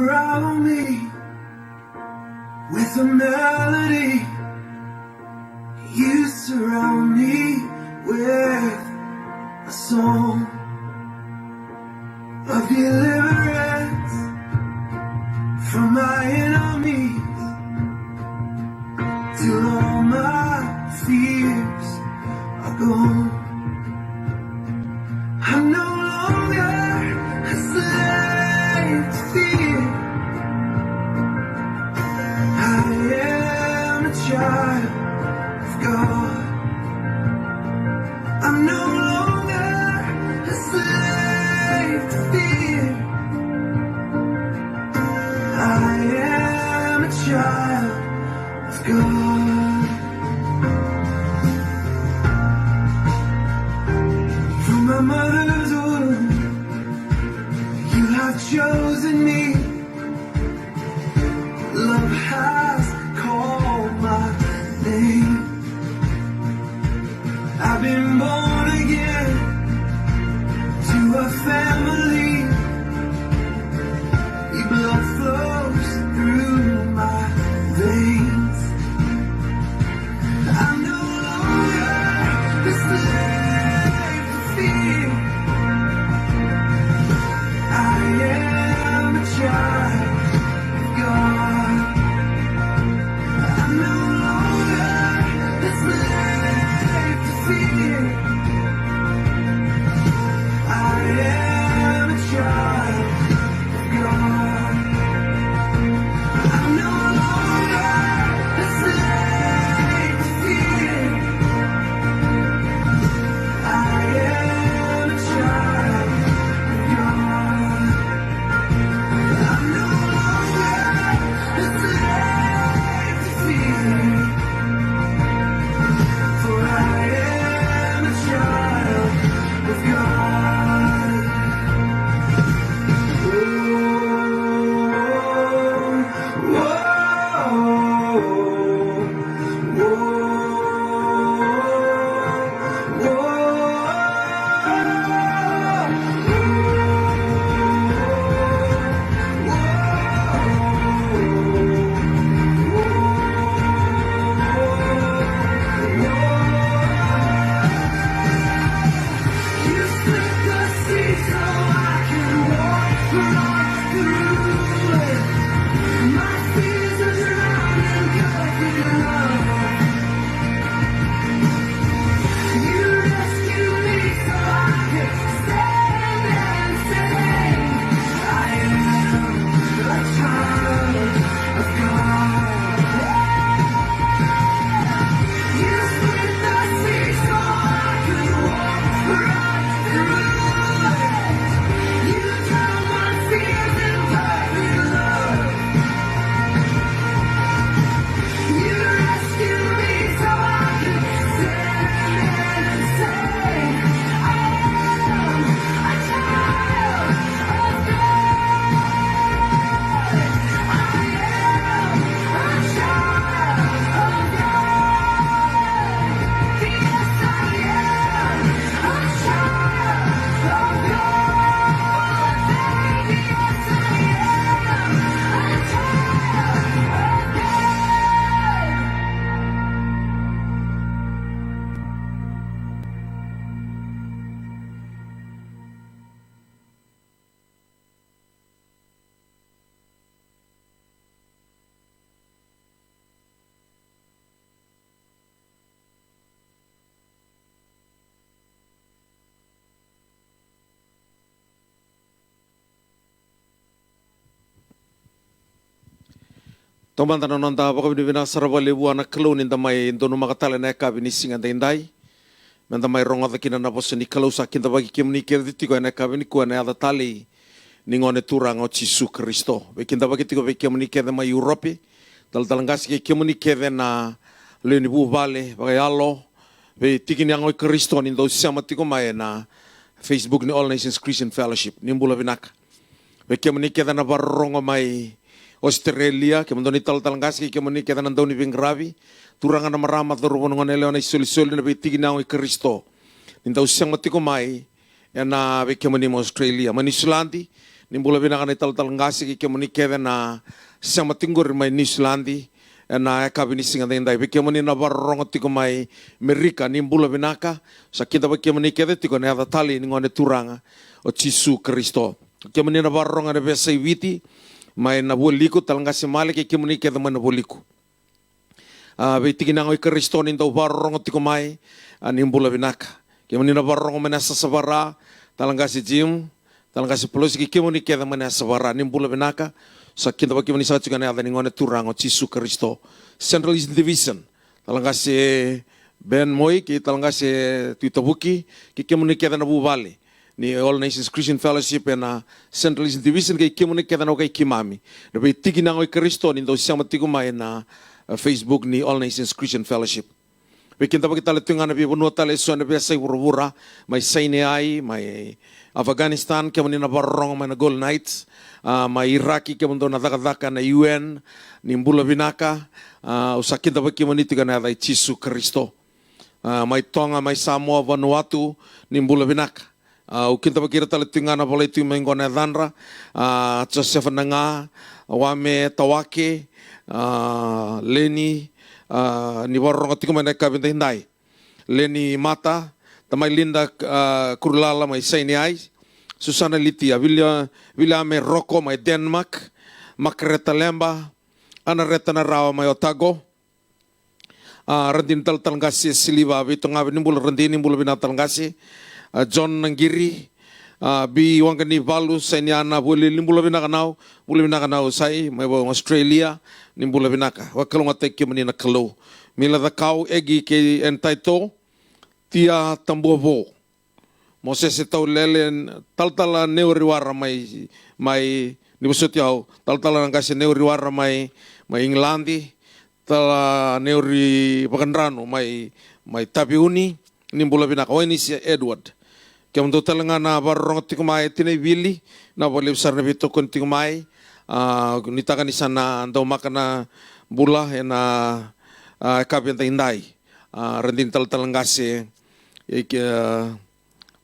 Surround me with a melody. You surround me with a song of deliverance from my enemies, till all my fears are gone. I'm no longer a slave to fear. I am a child of God. I'm no longer a slave fear. I am a child of God. From my mother's womb, you have chosen me. Love has called my name. I've been born again to a family. Your blood flows through my veins. I'm no longer a slave to fear. I am a child of God. I'm no longer a slave to fear. I am a child of God. I'm no longer a slave to fear. I am a child of God. I'm no longer a slave to fear. For I am a child of God. You split the sea so I can walk right through it. My fears are drowned in perfect love. You rescue me so I can stand and say, I am a child of God. You split the sea so I can walk right through it. You drown my fears in perfect love. You rescue me so I can stand and say, I am a child of God. I am a child of God. Yes, I am a child of God. Baby, yes, I am a child of God. Tomantana nonda baka binibina saraba lebu anak kalau ninda mai indono makatala na ka binisinga dendai. Menda mai ronga da kina na bosa ni kalau sakin da bagi kim ni kerdi tiko na ka bini kuana ada tali ningone turang o Jesu Kristo. Bekin da bagi tiko bagi kim ni kerdi mai Europe. Dal dalangas ke kim ni kerdi na leni bu vale bagi alo. Be tiki ni angoi Kristo ni do sama tiko mai na Facebook ni All Nations Christian Fellowship nimbula binaka. Bekin ni kerdi na baronga mai Australia, que mandou ni tal ngas que mani que andou ni bingravi, turanga na marama do rubo ngone leona isoli na bitigi na o Kristo. Então siang matiko mai na be que mani Australia, mani Islandi, ni bula bina kan tal ngas que mani que na siang matingor mai ni Islandi, na ka bini singa dendai be que mani na barronga tiko mai Amerika ni bula binaka, sa kita be que mani que tiko na ada tali ni ngone turanga o Jesu Kristo. Que mani na barronga na be sai viti mai na boliku talanga semale ke kimuni ke dama na boliku be tigina ngoi Kristo ni do barong tiko mai nimbula binaka kimuni na barong mena sabara talanga si jim talanga si pelosi ke kimuni ke dama na sabara nimbula binaka sakinda ba kimuni sa chugana ada ngone turango Jesu Kristo Central East Division talanga si Ben Moi ke talanga si Tuitabuki ke kimuni ke dana bu vale ni All Nations Christian Fellowship na Central Eastern Division kay kimuni kita no kay kimami. Na bay tigi na ngoy Kristo ni do siya matigo may na Facebook ni All Nations Christian Fellowship. Bikin tapos kita letung na bibuno tale so na biasa urubura may Sinai may Afghanistan kemuni na barong may na Gold Knights may Iraki kemundo na daka na UN ni Mbula Binaka usakin tapos kemuni tiga na dai Yesus Kristo may Tonga may Samoa Vanuatu ni Mbula Binaka ukinta bakira tale tingana boleh tu mengona danra Joseph Nanga wame Tawake Leni ni warong atiko mana kabinta hindai Leni Mata tamai Linda Kurlala mai Sainiai Susana Litia William Rocco mai Denmark Makreta Lemba Ana Retana Rawa mai Otago Rendin tal ngasi Siliva bitonga nimbul rendin nimbul binatal ngasi John Nangiri bi wangani balu senyana boleh nimbul binakanau sai mai Australia nimbul binaka wakalong atek menina kelo mila da kau egi ke entaito tia tambovo Moses tau lelen taltala neuriwara mai nibusotiau taltala ngasi neuriwara mai Englandi tala neuri pakandrano mai tabiuni nimbul binaka ini si Edward Kiam do talanga na barong tikumai tinay Willy na boleh besar na bito kun tikumai nitakan di sana andau makana bula na kapian tindai rendin talangase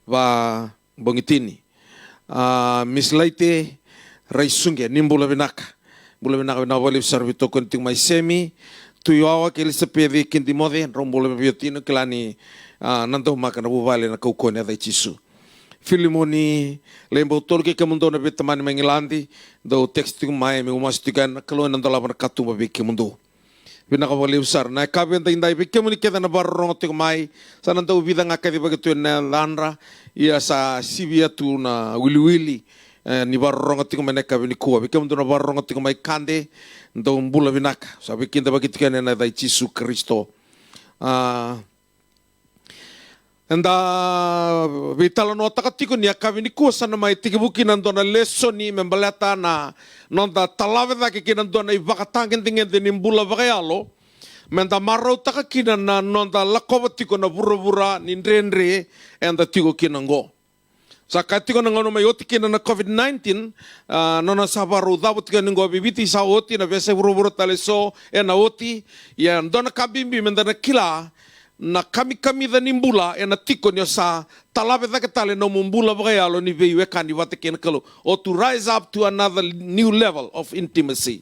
va bongitini mislaite raisunge nimbula binaka na boleh besar bito kun tikumai semi tuyawa kili sepedi kinti mode rombolo biotino kelani nanto makana buvale na kaukone da Yesus Filimoni lembo tol ke kemundo na bitaman mengilandi do text mai me umastikan kalau nanto laban katu babi kemundo binaka bole usar na kaben ta indai kemuni keda na barong tik mai sananto bidang akadi bagitu na landra ia sa sibia tu na wili ni barong tik mai na kabini kuwa kemundo na barong tik mai kande do mbula binaka sabi kinda bagitu kana na da Yesus Kristo Anda vitala no takatiko ni akavini kuasa na mai tikibuki nando na leso ni membalata na nonda talave da ke nando na ivakatangin tingin ni mbula vakayalo menda marau takakina na nonda lakovatiko na bura ni ndrenre enda tiko kinango sakatiko na ngono mai otikina na COVID-19 nona sabaru dabutika ningo bibiti sa oti na bese bura taleso na oti ya ndona kabimbi menda na kila na kami da nimbula na tiko nyo sa talabe da ketale no mumbula bagayalo ni veiwe kandi wateken kalo or to rise up to another new level of intimacy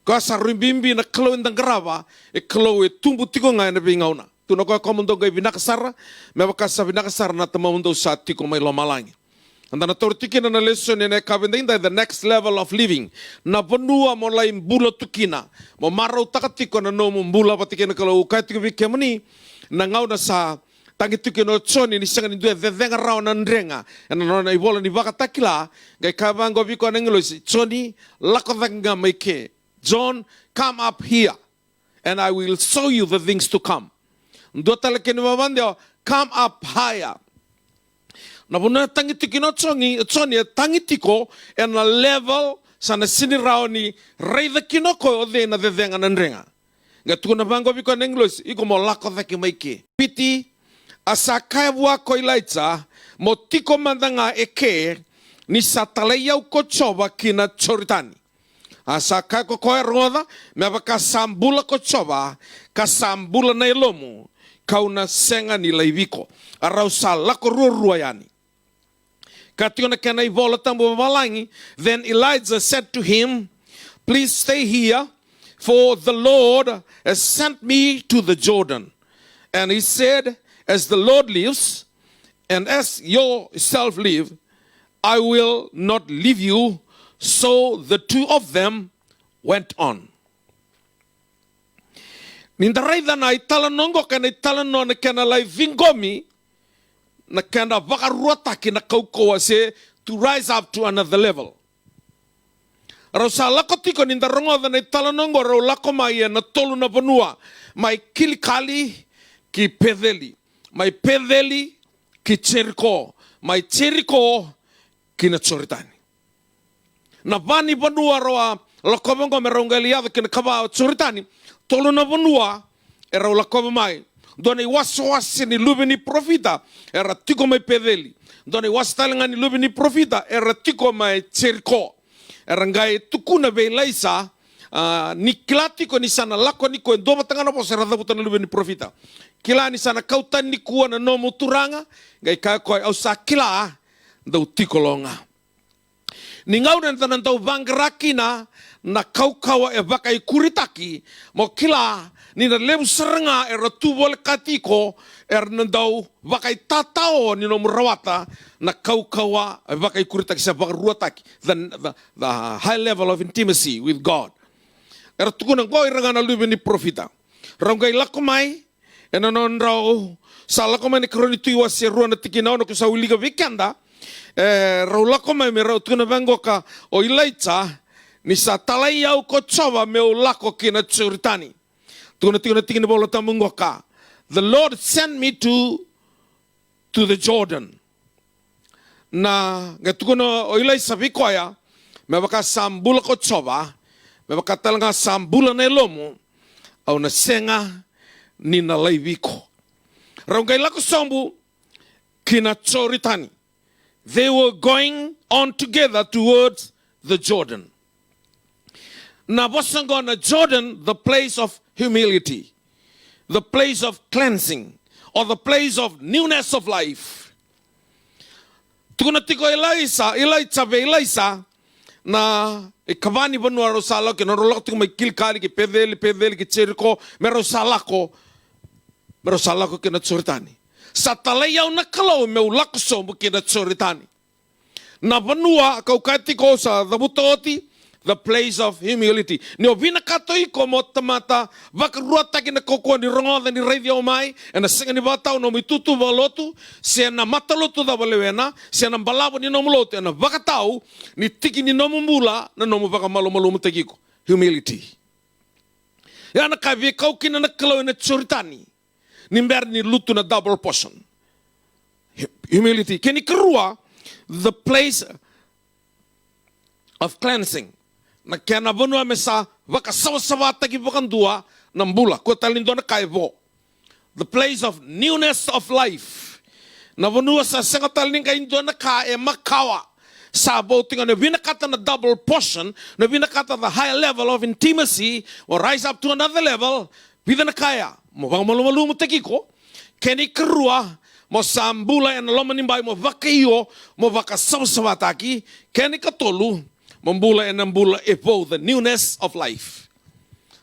ko sa rimbimbi na kalo indang grava kalo tumbu tiko nga na bingauna tuno ko komundo ga binakasara me bakasa binakasara na tamamundo sa tiko may lomalangi anda na tortikina na lesson na kabinda the next level of living na banua mo lai mbula tukina mo marau takatiko na no mumbula patikina kalo ukatiko bikemani na ngau na sa tangituki no choni ni sanga ni due venga rao na ndrenga na na ibola ni vakatakila gai kabango biko na ngelo choni lakodanga maike John come up here and I will show you the things to come ndo talake ni mabandio come up higher na buna tangituki no choni tangitiko and a level sana sini rao ni raida kinoko ode na venga na ndrenga Gatuna bango biko na English iko mo lako thaki maike. Piti asakae wako ilaitsa mo tiko mandanga eke ni satalaya uko choba kina choritani. Asakae ko koe roda me baka sambula ko choba ka sambula na ilomu kauna senga ni laiviko. Arau sa lako ruayani. Kationa kena ivola tambo malangi. Then Elijah said to him, please stay here. For the Lord has sent me to the Jordan. And he said, as the Lord lives, and as yourself live, I will not leave you. So the two of them went on. Nindaraida na italanongo kana italano na kana lai vingomi na kana vakaruataki na kaukoa se to rise up to another level. Rau sa lako tiko ninda rongo da na talanongo rau lako mai na tolu na vanua mai kilikali ki pedeli mai pedeli ki Jericho mai Jericho kina tsoritani. Na vani vanua roa lakovengo me raunga eliada kina kava tsoritani, tolu na vanua e rau lakove mai. Dona i wasi ni lubi ni profita e ratiko mai pedeli. Dona i wasi talinga ni lubi ni profita e ratiko mai Jericho. E rangai tukuna vei laisa ni kilatiko ni sana lako ni koe doma tangana po se rathaputa na lubi ni profita. Kila ni sana kautan ni kua na nomu turanga ngai kai koe au sa kila dau tikolonga. Ni ngau na tanan tau vangrakina na kaukawa e vakai kuritaki mo kila ni na lebu seranga e ratu vole katiko e nandau vakai tatao ni no murawata na kaukawa e vakai kuritaki sa vakaruataki the high level of intimacy with God. E ratu kuna ngoi rangana lubi ni profita. Rangai lako mai e nanon rau sa lako mai ni karoni tuiwa se ruana tikinao na kusa uliga vikanda rau lako mai me rau tuna vengoka o ilaita ni sa talai au ko tsawa me o lako kina tsuritani. Tuna tingina bolo tamungoka. The Lord sent me to the Jordan. Na ngatukuna o ilai sabikoya me baka sambula ko tsawa me baka talanga sambula na lomo au na senga ni na laiviko. Rau ngai lako sambu kina tsuritani. They were going on together towards the Jordan. Na wasango na Jordan, the place of humility, the place of cleansing, or the place of newness of life. Tukuna tiko Elisa, na ikavani vanua rosala ke norolako tiko mai kilkali ke pedeli ke Jericho me rosalako ke na tsoritani. Sa talai au na kalau me ulako sombu ke na tsoritani. Na vanua kau katiko sa dabutoti, the place of humility. Ni o vina katoi ko mo tamata vakaruata ki na koko ni rongoda ni reidi o mai e na singa ni vatau no mitutu valotu se na matalotu da valewena se na balabo ni nomu lotu e na vakatau ni tiki ni nomu mula na nomu vakamalo mutegiko. Humility. Ya na kai kau kina na kalau na tsuritani ni mer ni lutu na double portion. Humility. Kini kerua the place of cleansing. Na kaya na vanua me sa vakasawa-sawata ki vakandua ng bula. Ko talindo na kaivo. The place of newness of life. Na vanua sa senga talindo kaindo na ka e makawa. Sa boating na vinakata na double portion, na vinakata the high level of intimacy, or rise up to another level, vida na kaya. Mo vakamalumalo mo tekiko. Keni kerua, mo sambula na lomanimbay mo vakayo, mo vakasawa-sawata ki, keni katolu, Mambula and Nambula evoke the newness of life.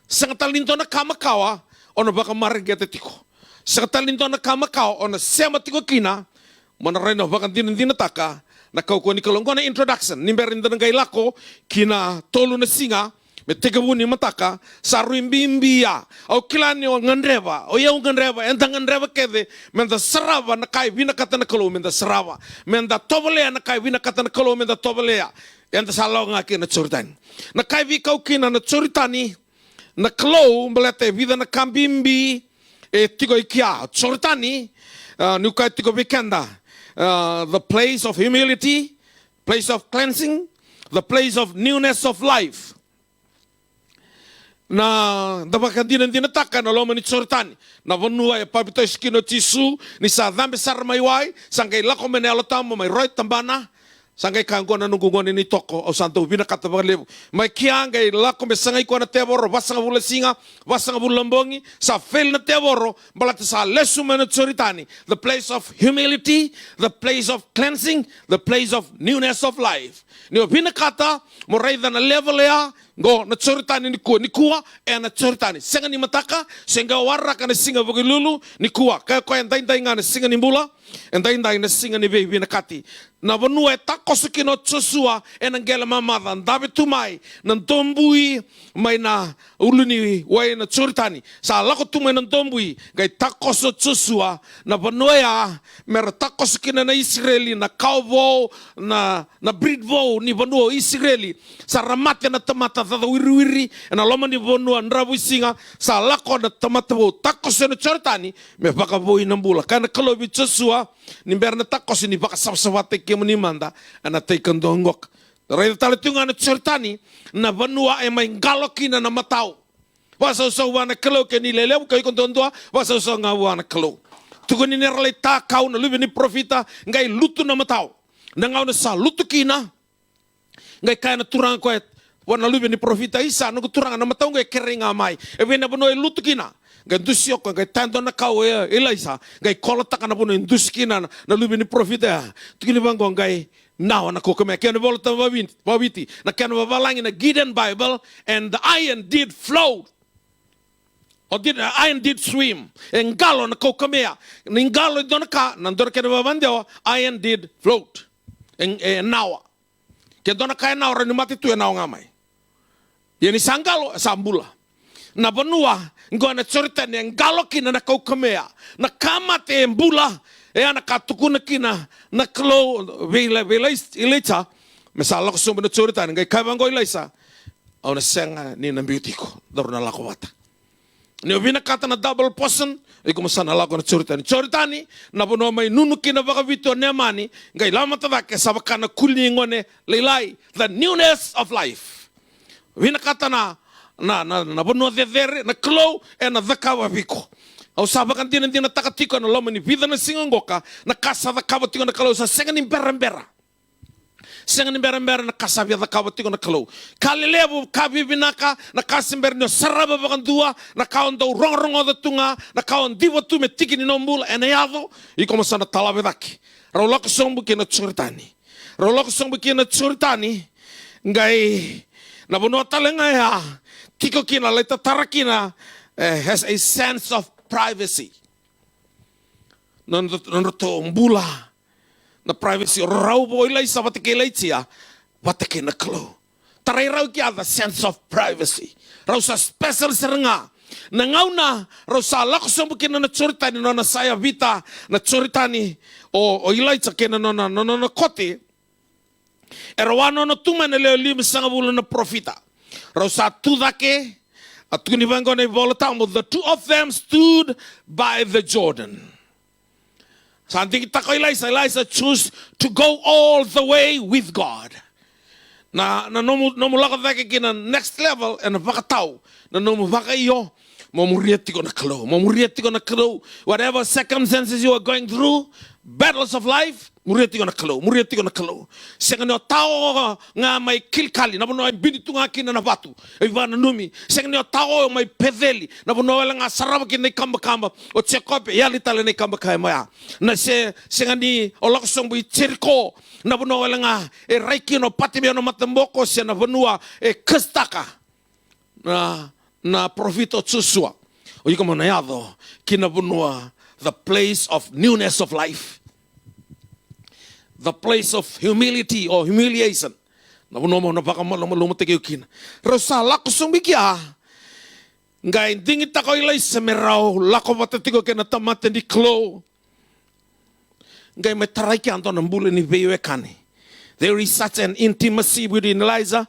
Sangatalento na kamakawa o na baka marigetetiko. Sangatalento na kamakawa o na sematiko kina manaray na baka dinataka na kauko ni kalongko na introduction. Nimberin na gailako kina tolo na singa me tegabu ni mataka sa ruimbimbia o kilani o ngandreva o yaw ngandreva enta ngandreva kede menda sarava na kai vina kata na kalo menda sarava menda tobalea na kai vina kata na kalo menda tobalea. Yang tersalau ngaki na tsuritani. Na kaivi kau kina na tsuritani na klo melete vida na kambimbi tigo ikia tsuritani ni kai tigo vikenda the place of humility, place of cleansing, the place of newness of life. Na dapakan dinataka na loma ni tsuritani na vanua e pabito iskino tisu ni sa dhambe sarmaiwai sangkai lako menelo tamo mai roy tambana Sangkai kanggo na nunggungon ni toko o santo bina kata bagalebu. Mai kiangai lako me sangai ko na teboro wasanga bula singa wasanga bula lambongi sa fel na teboro balata sa lesu mena tsuritani. The place of humility, the place of cleansing, the place of newness of life. Ni bina kata mo raida na level ya go na tsuritani ni kuwa e na tsuritani. Senga ni mataka senga waraka na singa bagilulu ni kuwa kaya ko endai nga na singa ni bula endai na singa ni bina kati. Na vanua e takosuki no tsosua e nangela mamada ndabe tumai nan tombui mai na uluni wai na tsuritani sa lako tumai nan tombui gai takoso tsosua na vanua ya mera takosuki na Israeli na kauvo na breedvo ni vanua Israeli sa ramate na tamata tata wiri na loma ni vonua ndravu singa sa lako na tamatabo takos na chortani me baka voi na bula kana kalau bichosua ni berna takos ni baka sabsawate ke manda ana taikan dongok rai tala tunga na chortani na vanua e mai galokina na matau wasa wana kalau ke ni lele kai kon tontua wasa ngawana kalau tukuni ni rale ta kau na lubi ni profita ngai lutu na matau na ngau na sa lutu kina ngai kaya na turang ko wana lubi ni profita isa no turang na matau ngai keringa mai e vena bono e lutu kina ngai dusio ko ngai tanto na kau e ilaisa ngai kola takana bono induskina na lubi ni profita tukini bango ngai now na ko kome kena volta vaviti na kena valangi na Gideon Bible and the iron did flow or iron did swim engalo na ko kome ngalo dona ka na dona kena vavandeo iron did float now ke dona ka now ra ni mati tu now ngamai yeni sangalo sambula na bonua ngona chorita ne ngalo kina na ko kome na kamate mbula e ana katukuna kina na klo vela ilaita mesala ko sumbe no chorita ngai kavango ilaisa ona senga ni na beautiko dorna la kowata ne vina kata na double person e como sana la ko na chorita ni na bono mai nunu kina vaka vito ne mani ngai lama tava ke sabakana kulni ngone leilai the newness of life vina kata na bono de na klo e na vakawa viko au sabakan tina takatiko na loma ni vida na singongoka na kasa da kabatiko na kalau sa senga ni berambera na kasa via da kabatiko na kalau kalelebu kabi binaka na kasimber no saraba bakandua na kaon do rongrong da tunga na kaon divo tu metiki ni nombula enayado e como sana talabe daki rolok sombu kina tsuritani ngai na bono talenga ya tiko kina leta tarakina has a sense of privacy. Nanoto mbula na privacy rau boy lai sa watake laitia watake na klo. Tarai rau ki ada sense of privacy. Rau sa special serenga. Na ngauna rau sa lakosong bukina na tsuritani no na saya vita na tsuritani o ilaita kena no na kote. Erawano no tumane leo lima sanga bula na profita. Rau sa tudake the two of them stood by the Jordan. Elisa chose to go all the way with God. Na nomu laka veke kina next level and vakatau. Na nomu vaka iyo momurieti ko na klo. Whatever circumstances you are going through, battles of life, murieti ko na klo. Senga no tao nga mai kilkali na bono binitu nga kina na batu. Ivana numi. Senga no tao mai pedeli na bono nga saraba kina kamba o chekope yali tale ne kamba maya. Na senga ni olaksong bui cirko na bono nga e raiki no patime no matemboko se na bonua e kestaka. Na profito tsusua. O yiko manayado kina bonua the place of newness of life. The place of humility or humiliation. Na bono na baka maluma teke ukina. Rosa lako sumbikia. Ngai dingi tako ilai semerau lako batatiko kena tamate di klo. Ngai metaraiki anto nambule ni veyo ekane. There is such an intimacy between Elijah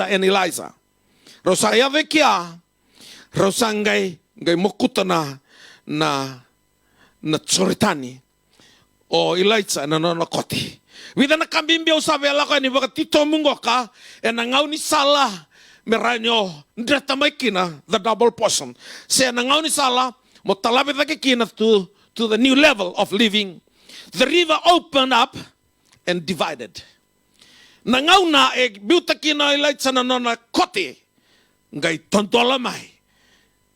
and Elisha. Rosa ya vekia. Rosa ngai mokuta na tsoritani o Elijah na koti. Vida na kambimbia usabe alako ni baka tito mungoka e na ngau ni sala meranyo ndreta maikina the double portion. Se na ngau ni sala mo talabe dake kina to the new level of living. The river opened up and divided. Na ngau na e biuta kina Elijah na koti ngai tontola mai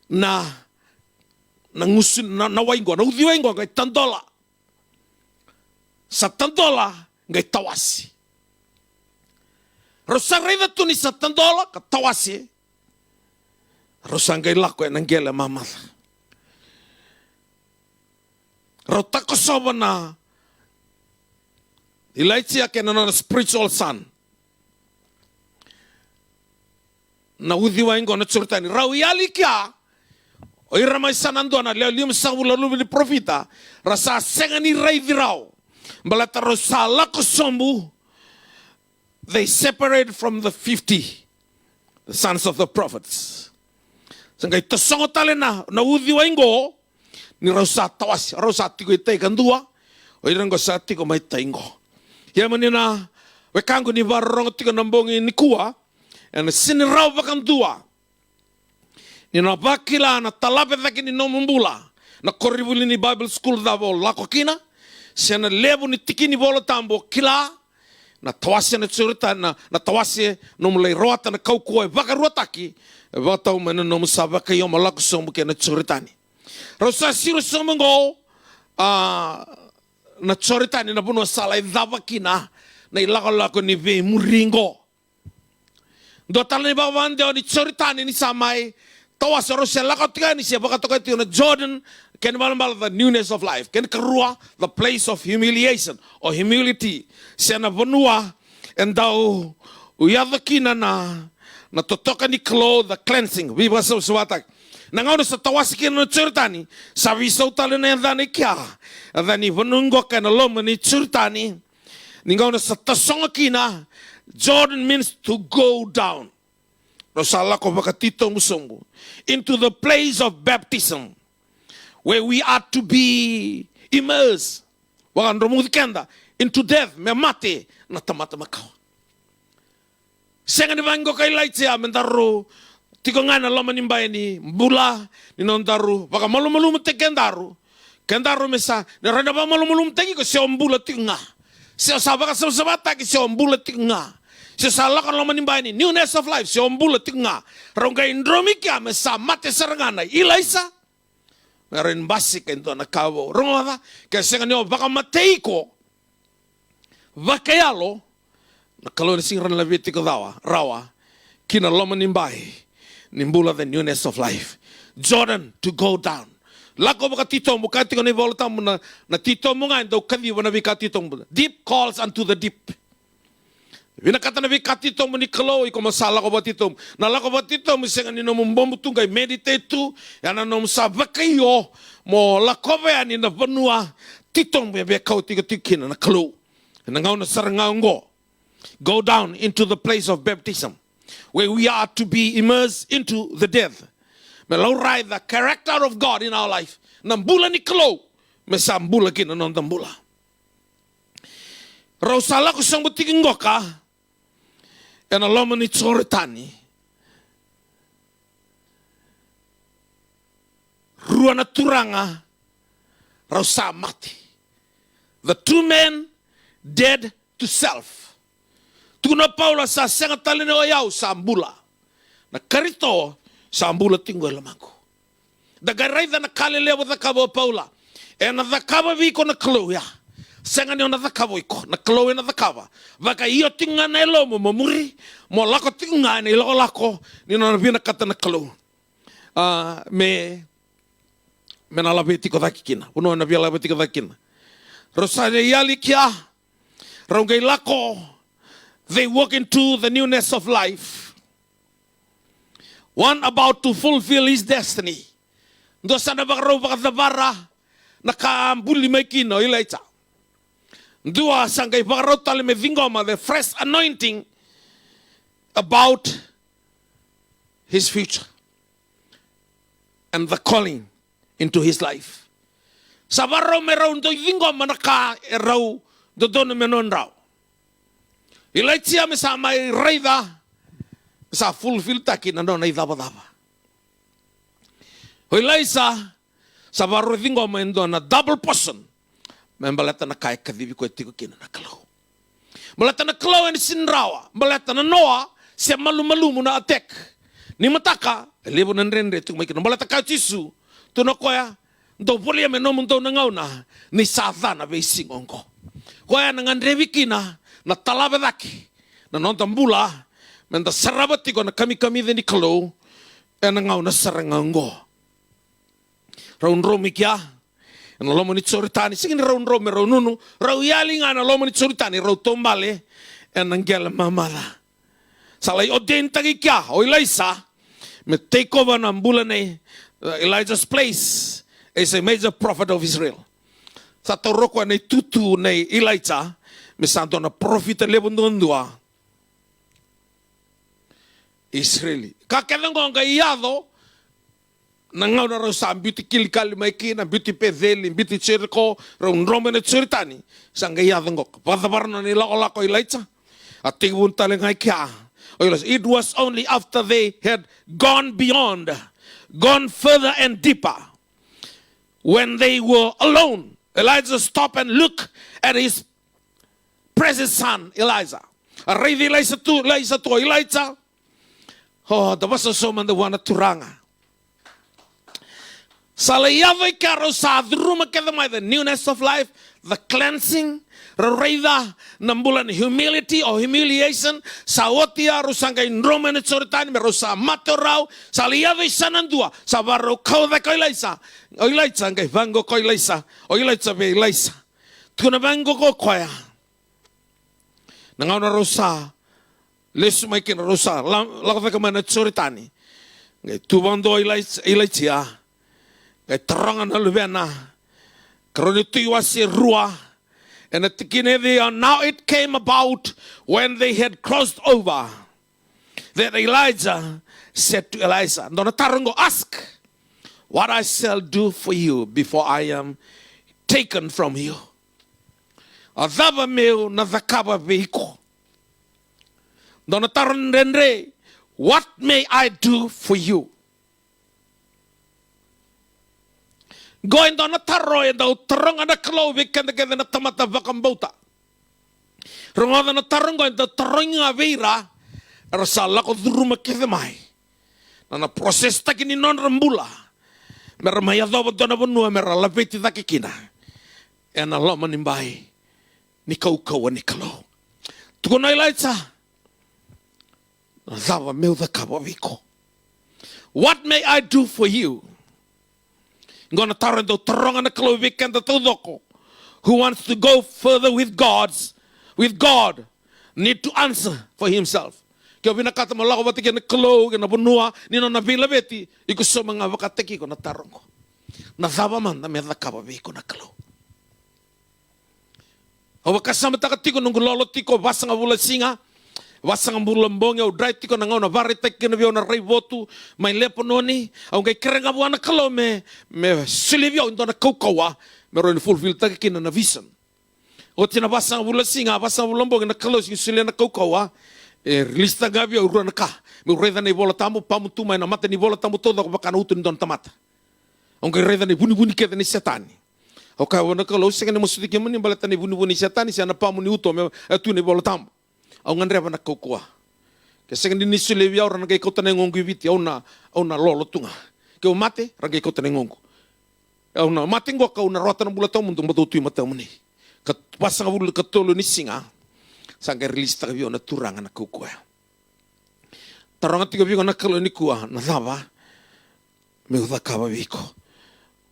na ngusun na waingo na udhi waingo ngai tandola sa tandola ngai tawasi rosa reva tuni sa tandola ka tawasi rosa ngai lako na ngele mamala rota ko sobana Elijah kena na spiritual son na udhi waingo na tsurtani rau yali kia o ira mai sanando na leo lima sabula lubi ni profita rasa senga ni rai virau balata rosa lako sombu they separated from the 50 the sons of the prophets. Sangay tasongo tale na udhi wa ingo ni rausa tawasi rausa tiko itai kandua o irango sa tiko mai taingo. Ya manina wekango ni varong tiko nambongi ni kuwa and sinirau vakandua ni na bakila na talape thaki ni nomumbula na koribuli ni Bible school davo lako kina siana lebu ni tiki ni bolo tambo kila na tawasi na tsurita na tawasi no mulai roata na kaukua vaka ruataki vatau mena no musaba ka yoma lako sombu ke na tsuritani rosa siru somungo na tsuritani na buno sala idava kina na ilako lako ni ve muringo do tala ni bawande ni tsuritani ni samai tawasi rosa lako tika ni siya baka toka tiyo na Jordan ken malambala the newness of life ken karua the place of humiliation or humility siya na vanua endau uyadha kina na totoka ni klo the cleansing viva sa suwatak nangaw sa tawasi kina na tsuritani sabi sa utala na yandani kya adani vanungo ka na loma ni tsuritani ningaw na sa tasonga kina Jordan means to go down rosala ko bakatito musongo into the place of baptism where we are to be immersed into death me mate na tamata makao senga ni vango kai laitia mendaru tiko ngana loma nimbaye ni mbula ni nondaru baka malumulum te kendaru mesa ne rada ba malumulum te ko se mbula tinga se sabaka sabata ki se mbula tinga se sala kan loma nimbaye ni newness of life se mbula tinga ronga indromika mesa mate serangana ilaisa meron basic ento na kabo ronga ka senga ni baka mateiko vakayalo na kalon singran Levitico rawa kina loma nimbaye nimbula the newness of life Jordan to go down lako baka tito mo kati ko ni volta mo na tito mo nga ndo kadi wana bi katito mo deep calls unto the deep vinakata na bi katito mo ni kalo iko masala ko batito na lako batito mo senga ni no mbombu tungai meditate tu yana no sabakayo mo lako ba ni na vanua tito mo be kauti ko tikina na kalo na ngau na sarangaungo go down into the place of baptism where we are to be immersed into the death. Melaurai the character of God in our life. Nambula ni kalo. Mesambula kina nondambula. Rausala ko sang butiging goka. En aloma ni tsoritani. Ruana turanga. Rausa mati. The two men dead to self. Tuna Paula sa senga talene o yau sa ambula. Na karito sa ambula tingo lamako. Dagaray da na kalelewa da kabo Paula. E na da kaba viko na kloya. Senga ni na da kabo iko. Na kloya na da kaba. Vaka iyo tinga na ilo mo mamuri. Mo lako tinga na ilo lako. Ni na vina kata na klo. Me na labetiko da kikina. Uno na via labetiko da kikina. Rosalia yali kia. Raungay lako. They walk into the newness of life. One about to fulfill his destiny. Ndo sana bakaraw bakadabara nakaambuli may kino ilaita. Ndua sangay bakaraw tali me vingoma the fresh anointing about his future and the calling into his life. Sabaraw meraw ndo vingoma naka eraw dodono menon raw. Ilaitia mesa mai raida sa fulfill taki na no na idaba. Ilaisa sa baro vingo mendo na double portion. Membalata na kai kadibi ko tiko kina na kalo. Balata na kalo ni sinrawa, balata na noa se malu na attack. Ni mataka lebo na rendre tu mai kina balata ka tisu tu no koya ndo volia me no mundo na ngauna ni sadana be singongo. Koya na ngandrevi kina na talabe daki na nontambula menda sarabati ko na kami ni kalo e na ngau na sarangango raun romi kia na lomo ni tsoritani singin raun romi raun nunu rau yali nga na lomo ni tsoritani rau tombale e na ngela mamala salai oden tagi kia o ilaisa me take over na mbula ne Elijah's place as a major prophet of Israel sa toroko na tutu na Elijah me santo na profita lebondondua Israeli. Kakelango nga iyado, nangaw na raw sa beauty kilikali maiki, na beauty pedeli, beauty circo, raw Roman at Suritani, sa nga iyado ngo. Padabar na nila ola ko ilaitsa. At tingwun talang ay kya. It was only after they had gone beyond, gone further and deeper, when they were alone, Elijah stopped and looked at his present son, Elijah. Array Elijah to Elijah. Oh, the was so man the one turanga. Salayavay karo sa druma kedamay, the newness of life, the cleansing, Rarayda nambulan humility or humiliation sa otia rusangay Roman at Soritan merosa matorao sa liyavay sanandua sa baro kauda ko Ilaisa o Ilaisa ngay vango ko Ilaisa o Ilaisa be Ilaisa tuna vango ko koya nangaw na rosa lesu may kin rosa lakota ka man at Soritani ngay tubando Ilaisa ngay tarangan na lubena karon ito iwasi rua. And now it came about when they had crossed over that Elijah said to Elisha, ask what I shall do for you before I am taken from you. Adaba meu na zakaba veiko. What may I do for you? Going down a taro and the tarong and a clovic and the na tamata vacambota. Rongo na tarongo and the taronga vera, Rasala of the Ruma Kizamai. And a process taken in non rambula. Meramaya Donavonu, Meralaveti Zakina. And a loman imbai. Nikoko and Nicolo. Tukuna Eliza. Zava Milva Kabaviko. What may I do for you? Gonna tarando trong na klovik and the todoko who wants to go further with God need to answer for himself. Kaya binakata mo lang ko batikin na klo na bunua nino na bilabeti iko so mga wakateki ko na tarong ko. Nazaba man na medla kababi ko na klo. Awa kasama takatiko nung lolo tiko basang abula singa. Wasang bulambong o drive tiko nangaw na varitek kinabyo na ray votu may lepononi ang kay kereng abuan na kalo me silivyo ito na kaukawa meron fulfill taki kina na vision o tinabasang bulasinga basang bulambong na kalo yung silya na kaukawa lista gabyo uro na ka may reda na ibola tamo pamutumay na mata ni ibola tamo todo ako baka nautun doon tamata ang kay reda na buni-buni kaya ni setani o kaya wana kalo sige na musudikin mo ni balata ni buni-buni setani siya na pamu ni uto atu ni ibola tamo ang nandreba na kukua. Kasi nga ni Silvia orang kay kota nengong giviti au na lolo tunga. Kaya mate ragay kota nengong. Au na mating ko ka una rota na bulatong mundong matutuy mataw ni. Kat pasang bulu katolo ni singa. Sangga relista kabiyo na turangan na kukua. Tarangan tiga biyo na kalo ni kuwa na lava. Me udakaba biko.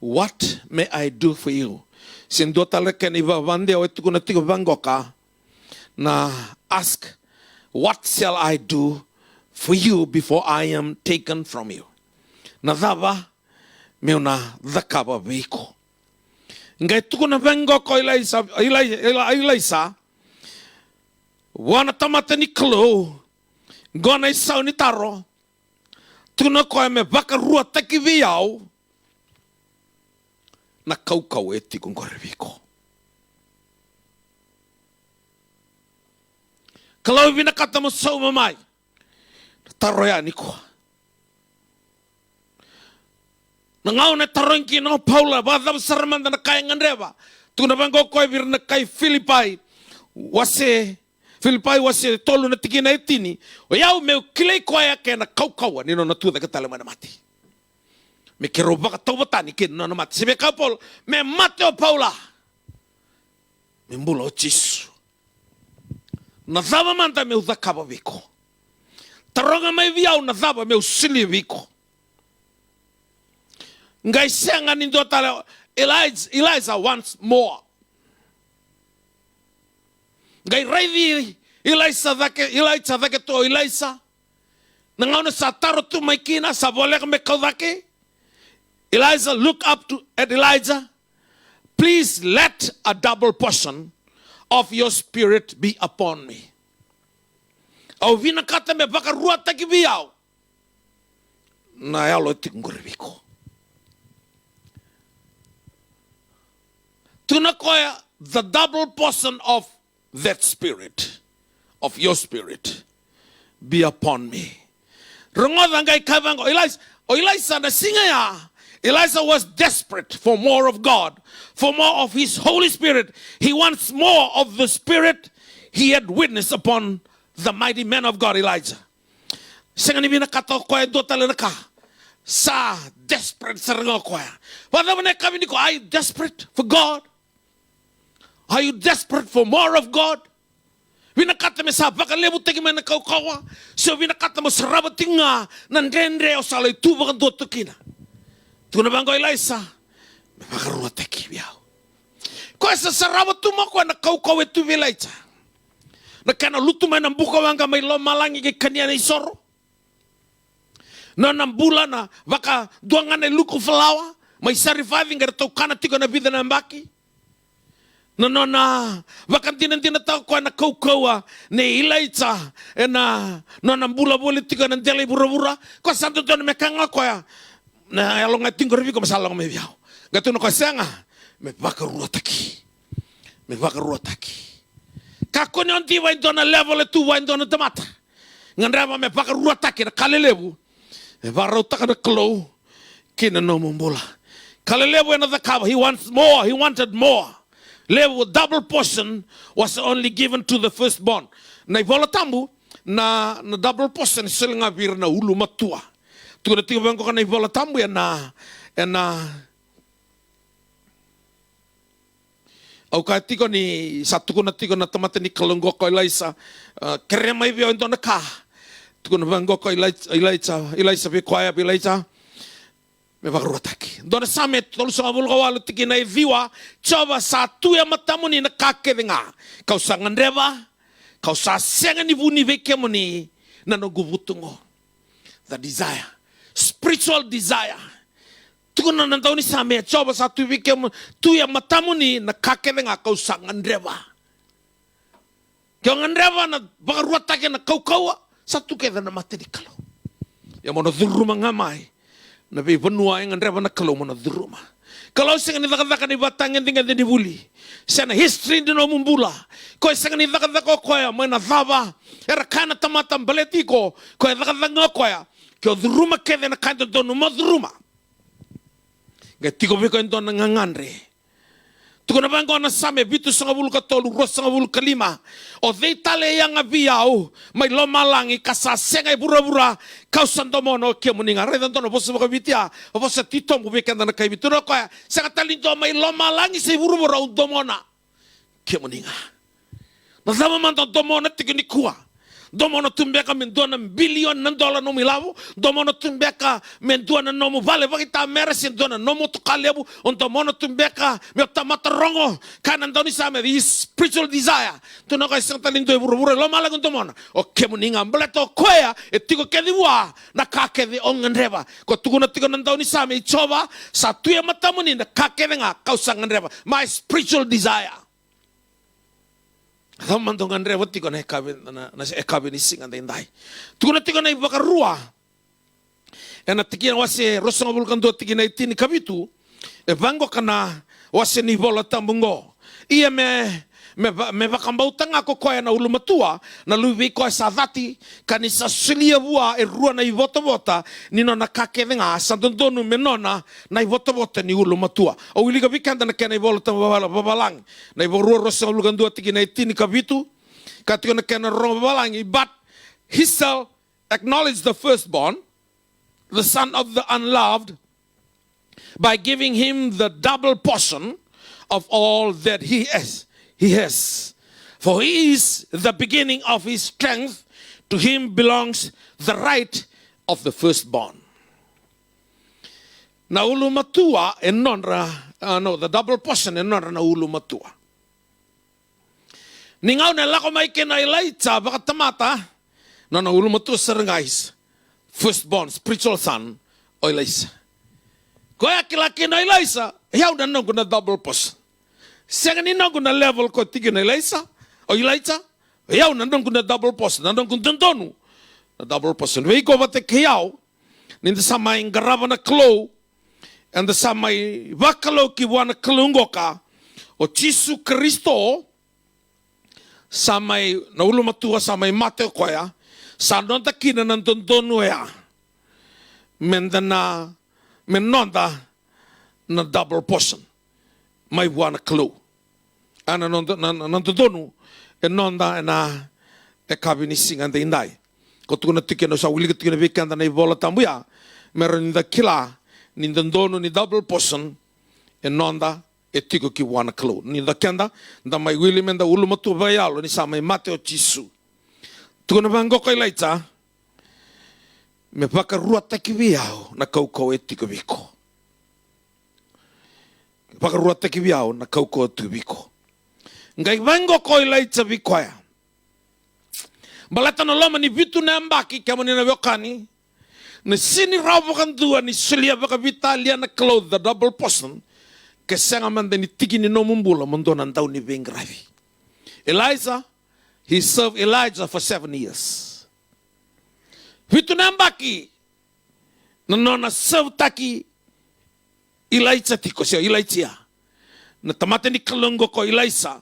What may I do for you? Sindo talaga ni babande o ito ko na tiga bango ka. Na ask, what shall I do for you before I am taken from you? Nadaba, meu na dakaba biko. Ngay tuko na vengo ko Ilaisa, wana tamata ni klo, gona isaw ni taro, tuko na ko me baka rua takiviyaw, na kaukaw eti kong koribiko. Kalau binakata mo sa umamay, taroyan ko. Nangaw na taroyan kino Paula, badab saraman na kaya nganreba. Tunabang ko ko'y na kay Philippi wase tolo na tiki na itini. O yaw me kilay ko'y kaya na kaukawa, nino natuda ka talaman na mati. Me kiroba ka tawatan, ikin na mati. Sibe ka Paul, me mati o Paula. Me mbulo chisu. Nazaba manta meu zakaba viko. Taronga mai viau nazaba meu sili viko. Ngai senga nindo tala Elijah once more. Ngai reidi Elijah dake to Elijah. Nangauna sa taro tu mai kina sa bolek me kaudake. Elijah look up at Elijah. Please let a double portion of your spirit be upon me. Au vina kata me baka rua taki biau. Na alo tinguriviko. Tuna koya the double portion of that spirit, of your spirit, be upon me. Rongoda ngai kavango. Elisa na singa ya. Elijah was desperate for more of God, for more of his Holy Spirit. He wants more of the Spirit he had witnessed upon the mighty man of God, Elijah. Sengani bina kato koya do talenaka. Sa desperate saranga koya. Whether when are you desperate for God? Are you desperate for more of God? Bina kata me sa baka lebu tegi me na kaukawa. So bina kata mo sarabatinga nandendre o salay tuba do tukina. Tuna bango Elisa, me pakarua teki biao. Ko esa sarabat tuma ko na kaukawa tu Elisa. Na kana lutu mai nambuka wanga mai lo malangi ke kania ni soro. Na nambula na waka duangane luku falawa mai surviving ngar tau kana tiko na vida na mbaki. Na wakantina tau ko na kaukawa ne Elisa na nambula bole tiko na dele bura ko santo don me kanga ko ya. Na alo nga tingor vi ko masala ko me biao. Gato no ko senga me pakarua taki. Me pakarua taki. Kako nyon ti wain dona level tu wain dona tamata. Ngandrama me pakarua taki na kalelebu. Me varau taka na klo kina no mumbola. Kalelebu another cover. He wants more. He wanted more. Level double portion was only given to the firstborn. Na ivola tambu na double portion silinga vir na ulu matua. Tuko na tiga bangko kana ivola tambu ya na au ka tiko ni satu ko na tiko na tamata ni kalongo ko Elisa krema ibio ento na ka tuko na bangko ko Elisa be kwaya be Elisa me vagrotaki dona same tolu sa bul kawalo tiki na viwa chova satu ya matamu ni na kakedenga kau sangan reva kau sa senga ni buni veke moni na no gubutungo the desire spiritual desire. Tuko na nantaw ni same choba sa tuwike mo tuya matamu ni nakakeve nga kausangan reva. Kaya ngan reva na bakaruatake na kaukawa sa tukeda na matedikalo. Ya mo na dhuruma ngamay na bibanua ngan reva na kalo mo na dhuruma. Kalau senga ni dakadaka ni batangin tinggal ni buli. Sana history di no mumbula. Ko senga ni dakadaka ko ya mo na dhava. Era kana tamatam baletiko ko dakadaka ko ya. Kyo dhuruma kede na kanto dono mo dhuruma. Gatiko biko ento na ngangandre. Tuko na bango na same bitu sanga bulu katolu ros sanga bulu kalima. O they tale yang abiao may lomalangi kasasenga bura-bura kau sandomono kyo muninga redan tono bosa baka bitia o bosa titom bubekanda na kay bitu no kaya sanga talinto may lomalangi sa bura-bura undomona kyo muninga. Nasama man to domona tikini kuwa. Domono tumbeka mendona bilion ng dolar no milavo. Domono tumbeka mendona no mo vale bakita meresin dona no mo tukalebu. On domono tumbeka me tamatarongo kanan doni same the spiritual desire. Tuno ka isang talindo buru-buru lo malagon domono. O kemuninga mbleto koya etiko kediwa na kakedi ongenreba. Ko tukuna tiko nan doni same ichoba sa tuya matamuni na kakedi nga kausangenreba. My spiritual desire. Tamando ngan rewa tiko na ekabe ni singa ndai. Tuko na tiko na ibakarua. Ena tiki na wase rosong bulkan do tiki na itini kabitu. E bango kana wase ni bola tambungo. Ia me bakambau tanga ko koya na ulumatua na luwi ko sa dati kanisa silia bua e rua na ivota ni no na kakevenga sa dondonu menona na ivota ni ulumatua o wiliga vikanda na kena ivola babalang na ivorua rosa lugan dua tiki na itini kabitu katiko na kena ro babalang but he shall acknowledge the firstborn the son of the unloved by giving him the double portion of all that he has. For he is the beginning of his strength. To him belongs the right of the firstborn. Na ulumatua enonra the double portion enonra na ulumatua. Ningaw na lako may kena Elijah baka tamata na ulumatua serengais firstborn spiritual son o Elijah. Kaya kilaki na Elijah yaw na nung na double portion. Senga ni na level ko tigi na Elijah o Elijah Yaw nandang kun na double portion, nandang kun tentonu na double portion. Wei ko bate kiyaw, ninda samay garaba na klo, and the samay vakalo ki wana klungoka, o Jisu Kristo, samay na ulumatua samay Mateo koya, sanonda kina ng tentonu ya, mendana, menonda na double portion, may wana klo. Ana nantentonu, enonda na kabinising anda indai. Ko tu na tikeno sa wili tikeno vikanda na ibola tambuya. Meron ninda kila nindandono ni double portion enonda etiko ki wana klo. Ninda kenda nda mai wili menda ulumatu bayalo ni sa mai Mateo Jisu. Tu na bango kai laita me paka ruata ki viao na kau etiko viko. Paka ruata ki viao na kau etiko viko. Ngai bango koi laita vikoya. Balata na loma ni vitu na ambaki kama ni navyokani. Na sini rabo kantua ni sulia baka vitalia na clothes the double portion. Kesenga manda ni tiki ni nomumbula mondo na ndau ni vengravi. Elijah, he served Elijah for 7 years. Vitu na ambaki. Na nona serve taki Elijah tiko siya Elijah. Na tamate ni kalungo ko Elijah.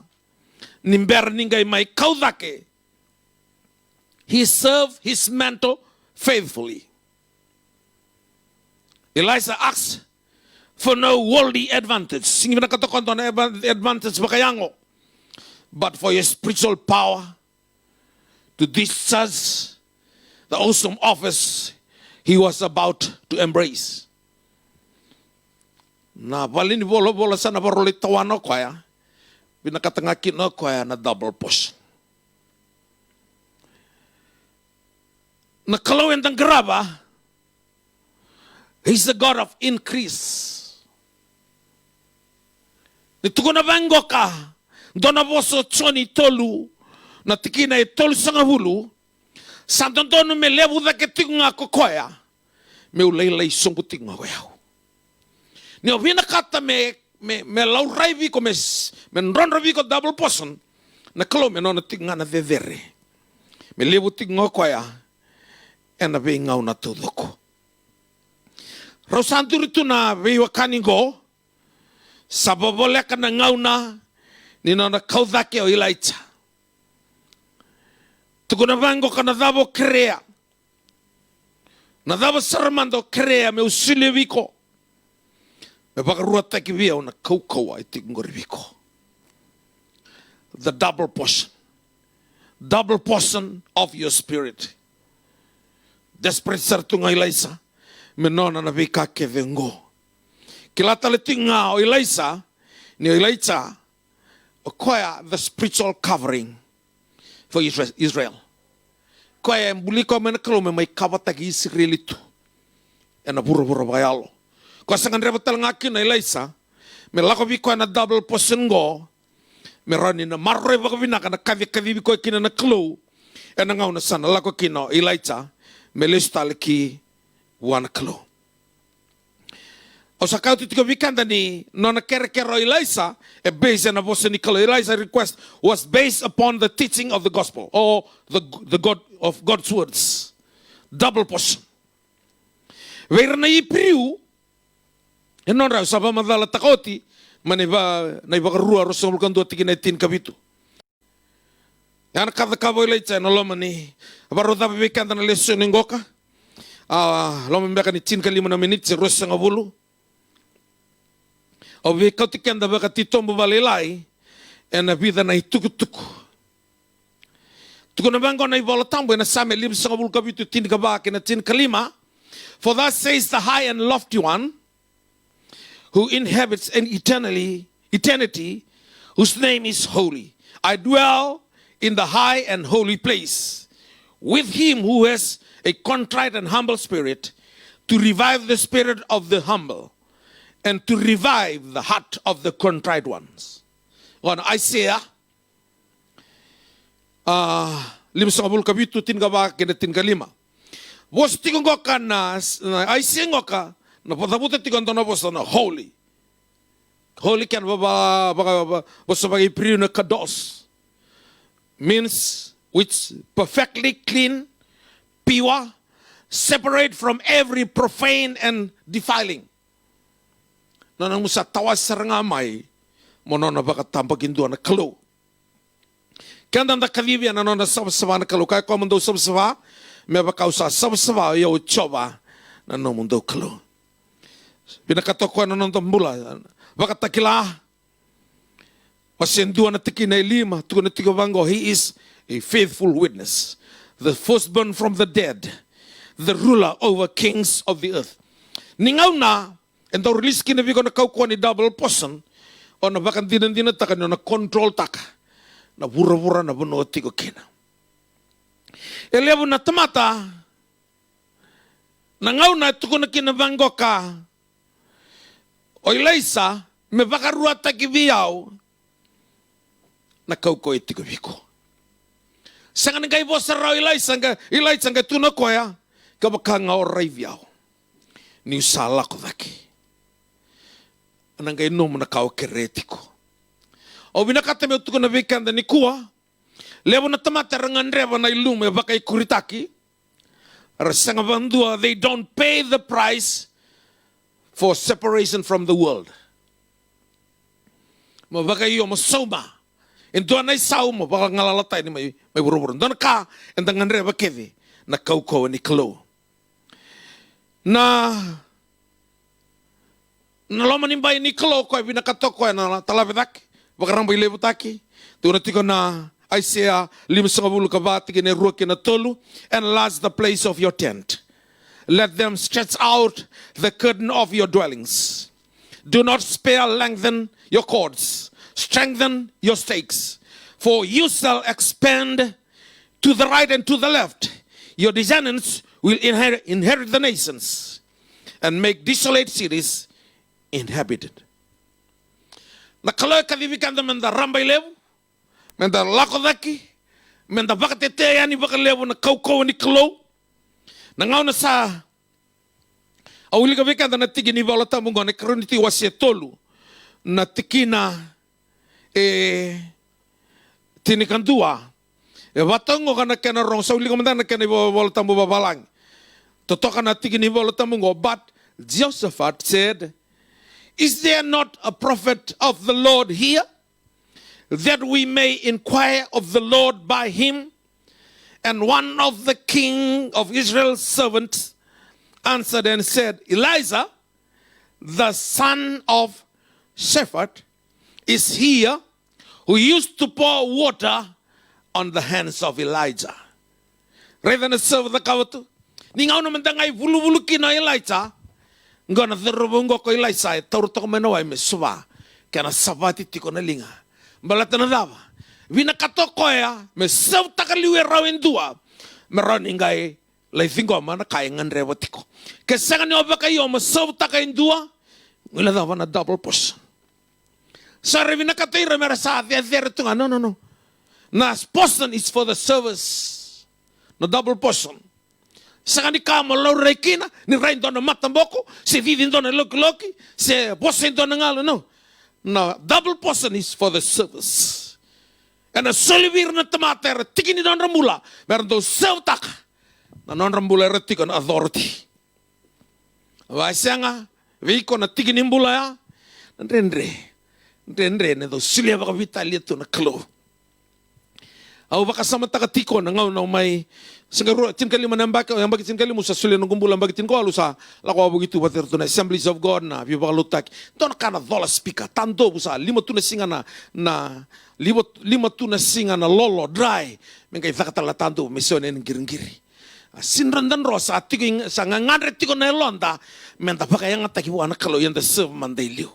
Nimber ningay may kaudake. He served his mantle faithfully. Elijah asked for no worldly advantage. Sing na katokon to na advantage bakayango. But for your spiritual power to discharge the awesome office he was about to embrace. Na balini bola sana baroli tawano kwaya. Binakatangaki no kwaya na double portion. Na kalau entang geraba, he's the God of increase. Nituko na bango ka, dona boso choni tolu, na tikina e tolu sangahulu, santon tono me lebu da ke tinga kokoya, me ulei sombu tinga weau. Ni ovina kata me lau raivi ko me nron raivi ko double portion, na kalau me nona tinga na dedere. Me lebu tinga koya, ena be ngau na tudoko. Rosanturi tu na veiwa kaningo, sababole ka na ngau na, nina na kaudake o Elijah. Tukuna vango ka na dabo krea. Na dabo saramando krea me usili viko. Me pakarua teki via una kaukaua iti ngori viko. The double portion. Double portion of your spirit. Desperate sartunga Elijah. Menona na vika ke vengo. Kilata le tinga o Elijah. Ni Elijah. Acquire the spiritual covering for Israel. Kaya mbuliko menakalo may kabatagi Israel ito. E na buro-buro bayalo. Kaya sa kanreba talangakin na Elijah. May lako viko na double portion go. Merani na marre baka vinaka na kavi-kavi viko kina na klo. E na ngaw na sana lako kino Elijah. Melestal ki wana klo. O sa kau titiko vikanda ni nona kero Elijah e based na voce ni klo. Elijah's request was based upon the teaching of the gospel or the God of God's words. Double portion. Weira na ipriu e non rao saba madala takoti maniba na iba rua rosong bulkan 2:19 kabitu. Yan kada kabo Elijah no loma ni abaroda vikanda na lesson ngoka. Loma mbeka ni 5 na minutes rosong abulu. O vi kau tikenda baka titombo balelai e na vida na ituku-tuku. Tuku na bango na ibola tambo na same lim sa kabul kabitu 10 kabake na 10 kalima. For thus says the high and lofty one who inhabits an eternity, whose name is holy. I dwell in the high and holy place with him who has a contrite and humble spirit, to revive the spirit of the humble and to revive the heart of the contrite ones. On Isaiah, lima sa kabul kabitu 10 kabake na 10 kalima. Vos tigongo ka na Isaiah ngoka na patabuta tigonto na vos na holy. Holy kan baba bos sebagai priu na kados means which perfectly clean, pure, separate from every profane and defiling. Nanang musa tawas sarangamay, mono na baka tampaginduan na kalo. Kaya nanda kalibya na na sabsaba na kalo, kaya ko mundo sabsaba, may baka usa sabsaba yaw choba na no mundo kalo. Pinakatoko na nandang mula, baka takila, pasendua na tiki na ilima, tuko na tigawango, he is a faithful witness, the firstborn from the dead, the ruler over kings of the earth. Ningaw na, and the release kinabi ko na kaukuha ni double person, o na bakan dinan takan na control taka, na bura-bura na buno tiko kina. Elevo na tamata, nangaw na tuko na kinabango ka, o ilaisa, me bakarua takibiyaw, na kaukuha itiko biko. Sanga ngai bosa raw ilai sanga tuna koya ka bakanga orai viao ni sala ko daki anangai no na kau keretiko o binakata me tuko na vikanda ni kuwa levo na tamata rangan reva na ilume bakai kuritaki rasanga bandua, they don't pay the price for separation from the world mabakai yo masoma. Ento anay sao mo baka ngalalatay ni may buru-buru. Doon ka endangan reba kedi na kauko ni klo. Na naloman imbay ni klo ko ay binakatoko na talabedak baka rambay lebutaki. Doon natiko na Isaiah 50 kabati kini ruwa kina tolu, enlarge the place of your tent. Let them stretch out the curtain of your dwellings. Do not spare, lengthen your cords. Strengthen your stakes, for you shall expand to the right and to the left. Your descendants will inherit the nations and make desolate cities inhabited. Nakaloy kadibikan da menda rambay levo, menda lakodaki, menda bakatete yani bakalevo na kaukaw ni klo. Nangaw na sa awili kabikan da natigi ni balata mungo na kroniti wasye tolu na tikina tinikandua batongo kana kena rong sa uli kamanda na kena volta mo babalang totoka na tiki ni volta mo but Jehoshaphat said, is there not a prophet of the Lord here, that we may inquire of the Lord by him? And one of the king of Israel's servants answered and said, Elijah, the son of Shaphat, is here, who used to pour water on the hands of Elijah. Rather than serve the kawatu, ningaw naman dangay bulu-bulu kina Elijah, ngana derubungo ko Elijah, taruto ko menaway mesuwa, kaya sabati tiko na linga, balata na dava, vinakato ko ya, mesaw takaliwe rawin dua, meron ingay, laifingo mana kaya nganrewa tiko. Kaya nga oba kayo, mesaw takayin dua, wala dava na double push. Sorry, vinakatira mera sa there tunga. No. Na portion is for the service. No double portion. Saka ni kamo lo rekina, ni rain doon na matamboko, si vidin doon na loki-loki, si portion doon na ngalo, no. No, double portion is for the service. And a solibir na tamater, tiki ni doon ramula, meron doon sevtak, na doon ramula retikon authority. Wala nga, wiko na tiki ni mbula ya, nandre ne do silia baka vitali to na klo. Aw baka sama takatiko na ngaw na may singaro tin kalima na baka yang bagi tin kalimo sa sulia ng gumbulan bagi tin ko alu sa lako begitu bater to na Assemblies of God na vi baka lutak to na kana dola speaker tando busa lima tu na singa na lima tu na singa na lolo dry mengkai zakatala tando mission en giringiri. Sinrandan rosa tiking sa nganre tiko na londa menta baka yang atakiwa na kalo yang the serve manday liu.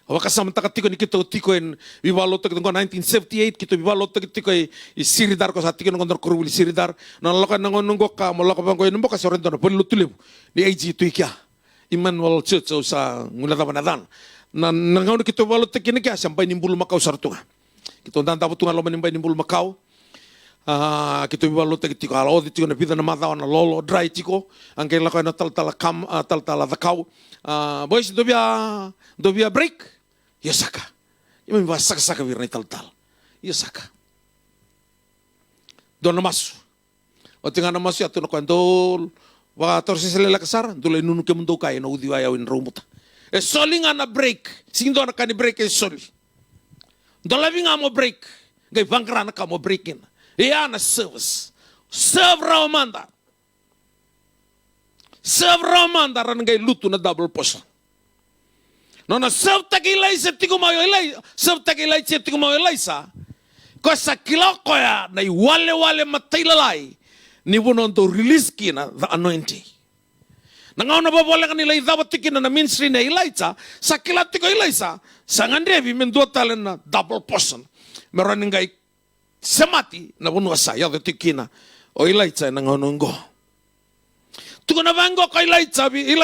Wakasama takatiko ni kito tiko en bibalo to ko 1978 kito bibalo to tiko e siridar ko sa tiko ng kondor kuruli siridar na lokan ng nunggo ka mo lokon ko en boka sorento na pulutulib ni AG tuikya Emmanuel Church sa ngula tabanadan na nangaw kito bibalo to kini kya sampay nimbul Macau sartunga kito ndan tapo tunga loman nimbay nimbul Macau kito bibalo to tiko alo tiko na vida na mata na lolo dry tiko angke lakon na tal dakau boys dobia break Yosaka. Yung may saka-saka virnay tal-tal. Yosaka. doon na masu. O tinga na masu ato na kwento wa torsi sila kasara dulay nunu ke mundo kay na udi ayaw in rumuta. E soli nga na break. Sing doon na kani break e soli. Dolavi nga mo break. Gay bangkra na ka mo break in. Iya na service. Serve Ramanda. Serve Ramanda ran gay luto na double posa. No na serve takilay sa tigo mo ilay. Serve takilay sa tigo mo ilay sa. Ko sa kilao ko ya na wale matailalay ni bunon to release kina the anointing. Nangaw na babala kanila idawat tikina na ministry na Elijah sa kilati ko Elijah sa ngandevi mendua talen na double portion. Meron ngay samati na buno sa ya tikina o Elijah nangaw nunggo. Tuko na bango ko Elijah, he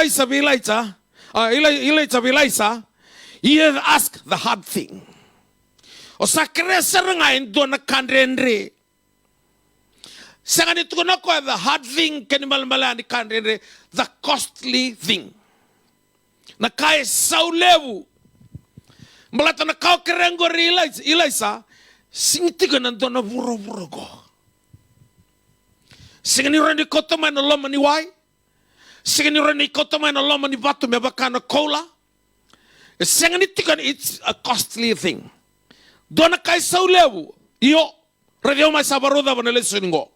have asked the hard thing. O sa kresa ngayon doon na kandrenre. Sa ganito ko na ko, the hard thing, kanimalmala ni kandrenre, the costly thing. Na kaya sa ulewu. Malata na kao kerengo realize, singiti ko nandun na buro-buro ko. Singani rin ni koto man na loma ni wai. Singani rin ni koto man na loma ni batu me baka na kola. Singani tikan, it's a costly thing. Doon na kay sa ulewu, iyo, radio may sabaruda ba nalisun ngo.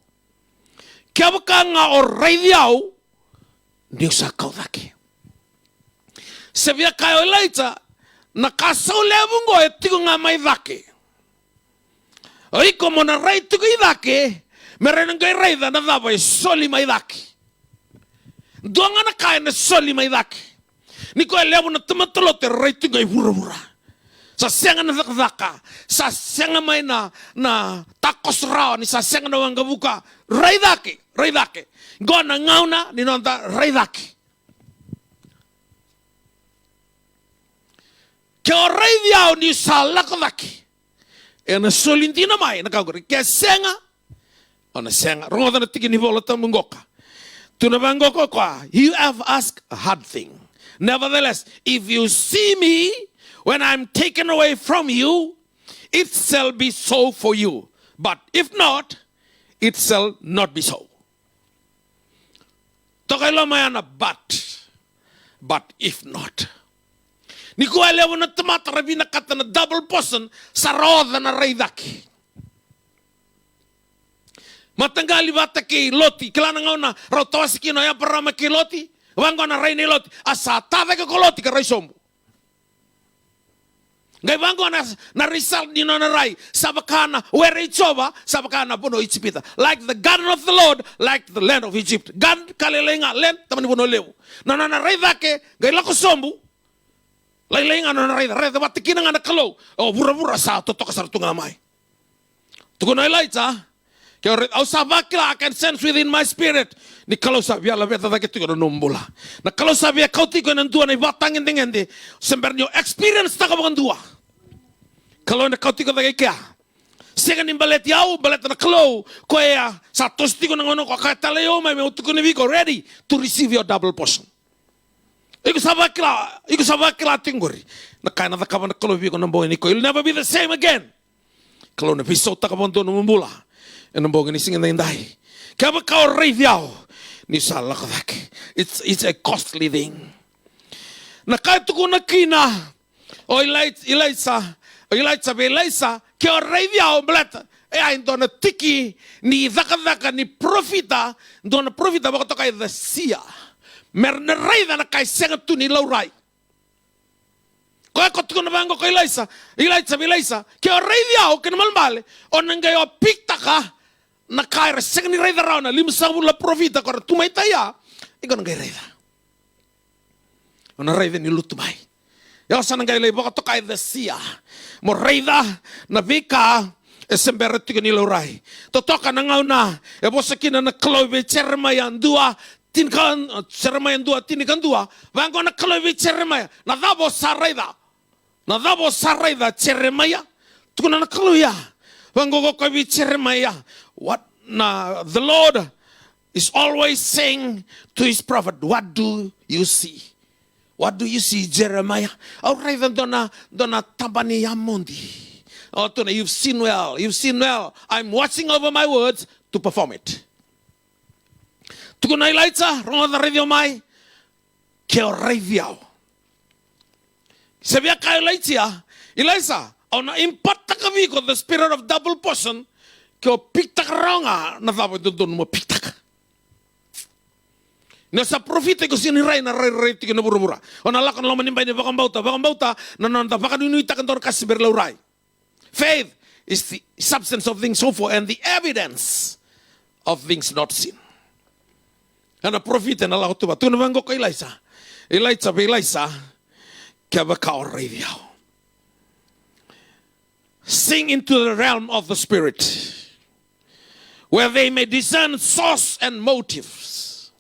Kaya baka nga o radio, niyo sa kaudaki. Sabiya kayo Elijah, nakasa ulewu ngo, etigo nga may daki. O iko mo na ray tigo idaki, meron nga rayda na dabay, soli may daki. Doon nga na kaya na soli may daki. Niko ulewu na tumatalote, ray tigo ay bura-bura. Sa senga na zakzaka, sa senga may na takos raw, ni sa senga na wanggabuka, raidake. Go na ngaw na, ninonda, raidake. Kaya raidiaw ni sa lakadaki. E na solinti na may, nakaguri. Kaya senga, o na senga, rongo na tiki ni volata mungoka. Tunabangoko kwa, you have asked a hard thing. Nevertheless, if you see me, when I'm taken away from you, it shall be so for you. But if not, it shall not be so. Tokaylo mayana, but if not. Ni ko elevo na tumatarabi na kata na double portion sa roda na raidaki. Matanggali bata kay Loti, kilana nga na rotawasi kino ya parama kay Loti, wango na ray ni Loti, asa tave ka Loti ka ray sombo. Ngay bango na result ni na ray sabakana where ichoba sabakana bono Egypt, like the garden of the Lord, like the land of Egypt. God kalelenga land tamani bono lewu na ray dake ngay lako sombu lailenga na ray batikina nga nakalo o bura sa totok sa tunga mai tuko na Elijah kaya au sabakila I can sense within my spirit ni kalau sabia la beta dake tuko nombula na kalau sabia kau tiko nandua na batangin dingende sembernyo experience ta ka dua. Kalau na kau tiko dake kya sega ni balet na kalau ko ya sa tosti ko nangono ko kataleo may utuko ni biko ready to receive your double portion. Iku sabakila tingori na kaya na kaban na kalau biko nambo ni ko you'll never be the same again. Kalau na piso ta kabon to nombula nambo ni singin na inday. Kaya ba kau reviao ni sa lakadak. It's a costly thing. Na kaya tuko na kina o Elijah, kaya reviao blata. Ay ndo na tiki ni zakazaka ni profita, ndo na profita baka to kay the sia. Mer na reida na kay senga tu ni laurai. Kaya ko tuko na bango kay Elijah, kaya reviao kinamalmale o nangayo pikta ka na kaya senga ni reida raw na limsabu la profita ko tumay taya, ikaw nangay reida. O na reida ni lutumay. Yaw sa nangayo baka to kay the sia. Mo reida na vika esembere tiga ni laurai. Totoka na ngaw na e bosakina na klobe chermayan dua tinkan chermayan dua tinikan dua bango na klobe chermaya na dabo sarida chermaya tukuna na kloya bango ko klobe chermaya what na the Lord is always saying to his prophet, what do you see? What do you see, Jeremiah? Alright, dona tabani yamondi. Oh, you've seen well. I'm watching over my words to perform it. Tukuna Elijah, ronga da radio mai, ke o reiviao. Sebia ka Elijah, ona impact takaviko the spirit of double portion, ke o piktak ronga na dapat dudun mo piktak. Nasa profite ko sini rai na rai tiki na buru-bura. Ona lakon lo manimbay ni bakang bauta na nanta baka nunuita kan tor kasi berlau rai. Faith is the substance of things hoped for and the evidence of things not seen. Ana profite na lakot tuba. Tuna bango ko Elijah, kaya baka o radio. Sing into the realm of the spirit, where they may discern source and motives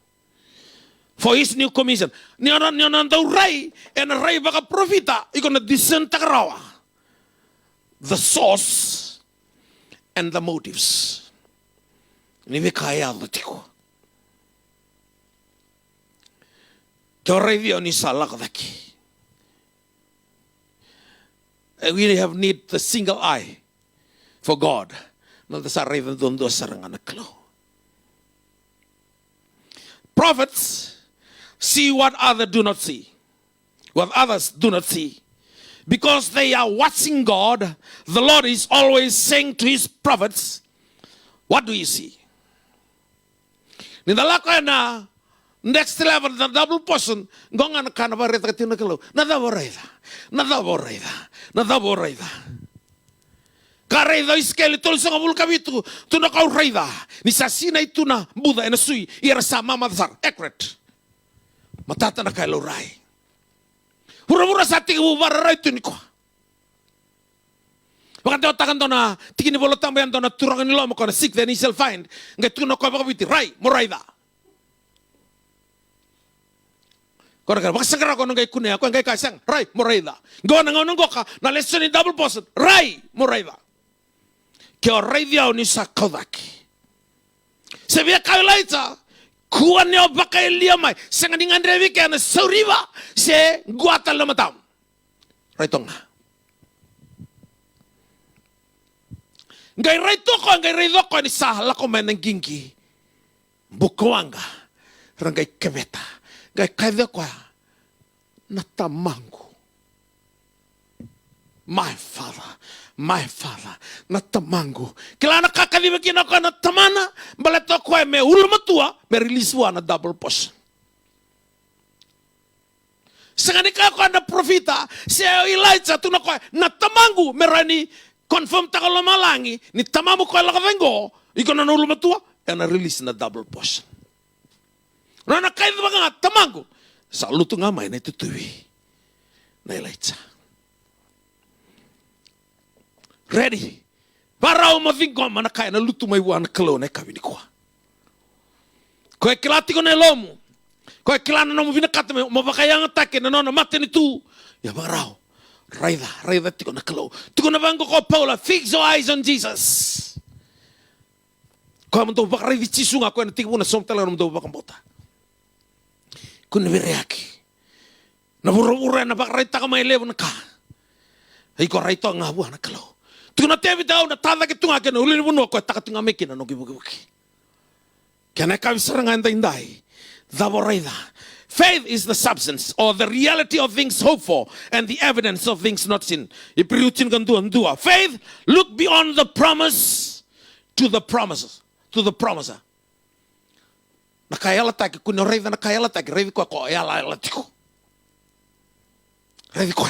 for his new commission. Niyanan daw ray, and ray baka profita, ikaw na discern takarawa. The source and the motives. Nibi kaya ko. Kaya radio ni salakadaki. We have need the single eye for God. Nanda sa ray doon sarangan na klo. Prophets see what others do not see. What others do not see. Because they are watching God, the Lord is always saying to his prophets, what do you see? Nindala ko na next level na double portion, gonga na kanaba reta katina kalo. Nadaboreda. Kareda iskeli tol sa ngabul kabitu, tuna kau reida. Ni sasina itu na Buddha ena sui, ira sama madasar, accurate. Matata na kay loray. Hura-hura sa ating ubara ito ni ko. Baka daw takan daw na, tiki ni bolotang bayan daw na turangan nilo mo ko na seek then he shall find. Ngay tuna ko baka biti, ray, moraida. Kora baka sangkara ko nung kay kunay ako, ngay kasang, ray, moraida. Gawa na nga nung ka, na lesson in double portion, ray, moraida. Kaya ray diyaw ni sa kaudaki. Sabiya kayo Elijah, kuan niyo baka iliyamay, sa nga ningan revi kaya na sauriba, se guatan lamatam. Rito nga. Ngay rito ko, ni sahala ko may nang gingi. Bukuanga, rangay kebeta. Ngay kaya ko, natamango. My father, natamango. Kila nakakaliwakin ako natamana, balato ko ay may ulmatua, may riliswa na double portion. Sa kanika ko na profita, si Elijah, ito na ko ay natamango, merani, confirm ta ko lumalangi, ni tamamu ko ay lakavengo, ikaw na ulmatua, ay na-release na double portion. Na nakaiba ba nga, tamango, sa luto nga may natutuwi na Elijah. Ready. Para umavingwa manakaya na luto may wana kalo na ikawini kwa. Kwa kilati ko na ilomo. Kwa kilana na mubinakata may mabakayang atake na nona mati ni tu. Ya barao. Raida tiko na kalo. Tiko na bango ko Paula. Fix your eyes on Jesus. Kwa mto baka raidi chisunga kwa na tiko muna somtala na mto baka mbota. Kuna vireaki. Na bura na baka raita ka may levo na ka. Ay ko raito ang abuha na kalo. Tuna tevi daw na tada ke tunga ke na ulini buno ko taka tunga meki na no gibugi. Kana ka bisaranga indai. Daboraida. Faith is the substance or the reality of things hoped for and the evidence of things not seen. Ipriutin kan dua. Faith look beyond the promise to the promises, to the promiser. Nakayala taki kuno raida nakayala taki raidi ko yala tiko. Raidi ko.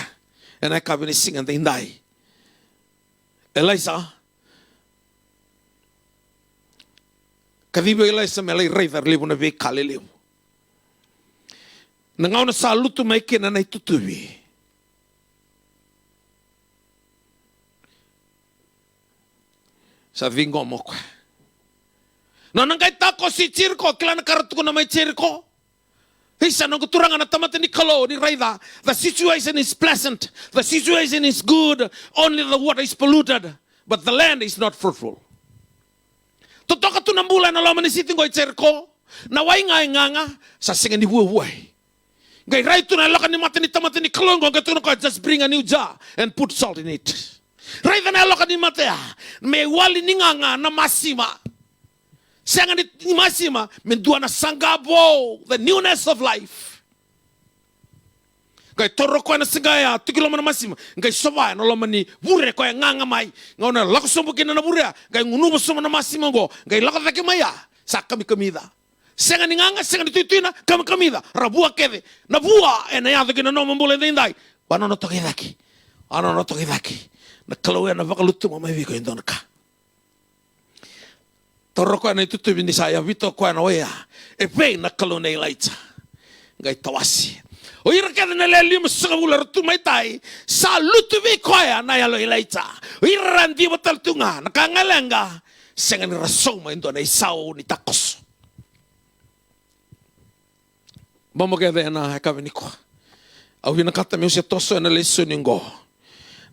And I kabini singan indai. Elijah, kadibo Elijah melay raida libo na be kalilibo. Nangaw na sa luto may kina na itutuwi. Sa vingo mo ko. Nanangkay tako si Chirko, kila nakaratu ko na may Chirko. Isa nang kuturangan na tamatan ni Kalo, ni Raida. The situation is pleasant. The situation is good. Only the water is polluted. But the land is not fruitful. Totoo ka ito ng bulan na laman ni Siting ko Chirko. Naway nga sa singa ni buhay. Ngay right to na lakan ni mata ni tamatan ni Kalo. Just bring a new jar and put salt in it. Raida na lakan ni mata. May wali ni nga na masima. Senga ni masima mendua na sangabo the newness of life. Gai toro ko na singaya tukilo mana masima gai soba na lomani bure ko nganga mai ngona lakosombo kina na bure gai ngunubo soma na masima go gai lakata ke maya sakami kamida. Senga ni nganga senga ni tuituina kami kamida rabua kede na bua ena ya kina no mambule ndai bano no tokidaki ano no tokidaki na kalau na vakalutu mama viko indona ka. Toro ko na itutu ni saya vito ko na oya e pe na kalau nei laita gai tawasi o ira kada na leli msuga bula rutu mai tai sa lutu vi ko ya na ya lo laita o ira randi botal tunga na kangalenga senga ni rasoma indona isao ni takos bomo ke na ka vini ko au hina kata mi se toso na leso ningo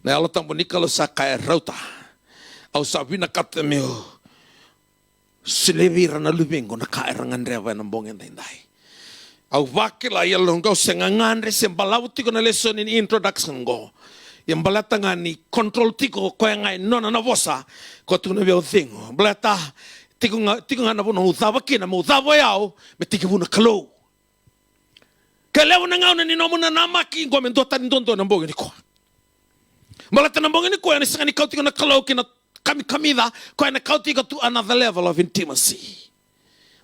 na alo tambo ni kalo sa kai rauta au sa vina kata mi silevira na lubengo na kai rangandre va na bongen dai au vakila ya longo senga ngandre sembalau tiko na lesson in introduction go yang balatanga ni control tiko ko ngai nona na vosa ko tu na veo thingo blata tiko nga na bono utava kina mo utava yao me tiko buna kalo kalewo na ngau na ni nomo na namaki go men dota ni dondo na bongen ko balata na bongen ko ni senga ni kau tiko na kalo kina kamida ko na kau tiko to another level of intimacy.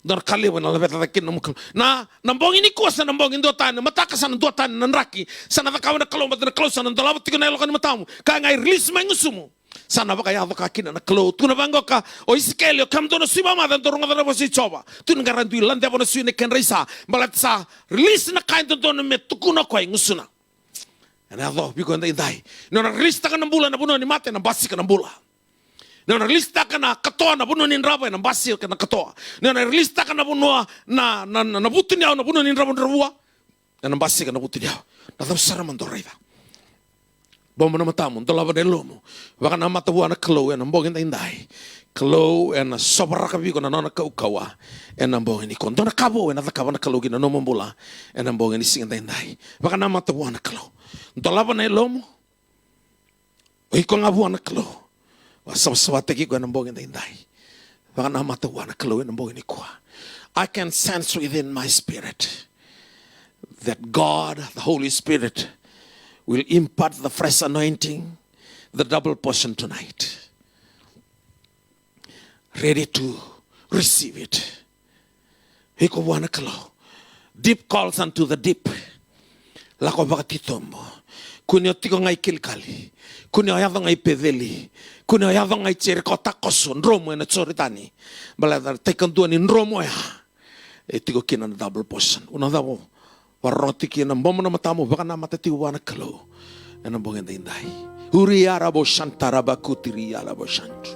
Dar kaliwa na lebeta takin na nambongin ni kuasa nambongin dotan mataka sana dotan nanraki sana takawa na kalo na kalo sana ndalawa tiko na elokan matamu ka ngai release mangusumu sana baka ya doka kina na kalo tu na bangoka o iskele kam dono siba ma dan doronga na bosi choba tu ngarandu ilande bona suine ken reisa balatsa release na kain dono me tukuna ko ngusuna ana do biko ndai no na release taka na bula na buno ni mate na basi kana bula. Na lista kana katoa na buno ni raba na basi kana katoa. Na lista kana buno na butu niao na buno ni raba ndravua. Na basi kana butu niao. Na thamsara mandoraiva. Bomo na matamu ndolava de lomo. Waka na matabua na kalo na mbogin indai. Kalo na sobaraka biko na nona kaukawa. Na mbogin ikon. Dona kabo na takava na kalo gina no mbula. Na mbogin isinga indai. Waka na matabua na kalo. Ndolava na lomo. Iko ngabua na kalo. Wasawateki ko ng bongin indai. Baka na matawa na kaluin ng bongin ko. I can sense within my spirit that God, the Holy Spirit, will impart the fresh anointing, the double portion tonight. Ready to receive it. Hiko wana kalo. Deep calls unto the deep. Lako baka titombo. Kunyo tiko ngai kilkali. Kunyo yadho ngai pedeli. Kuna yadho ngai chere ko takoso nromo na tsoritani balada tekan tuani nromo ya etiko kina na double portion una dabo waroti kina bomo na matamu baka na matati wana kalo na bongen dai uriara bo shantara bakutiri ala bo shantu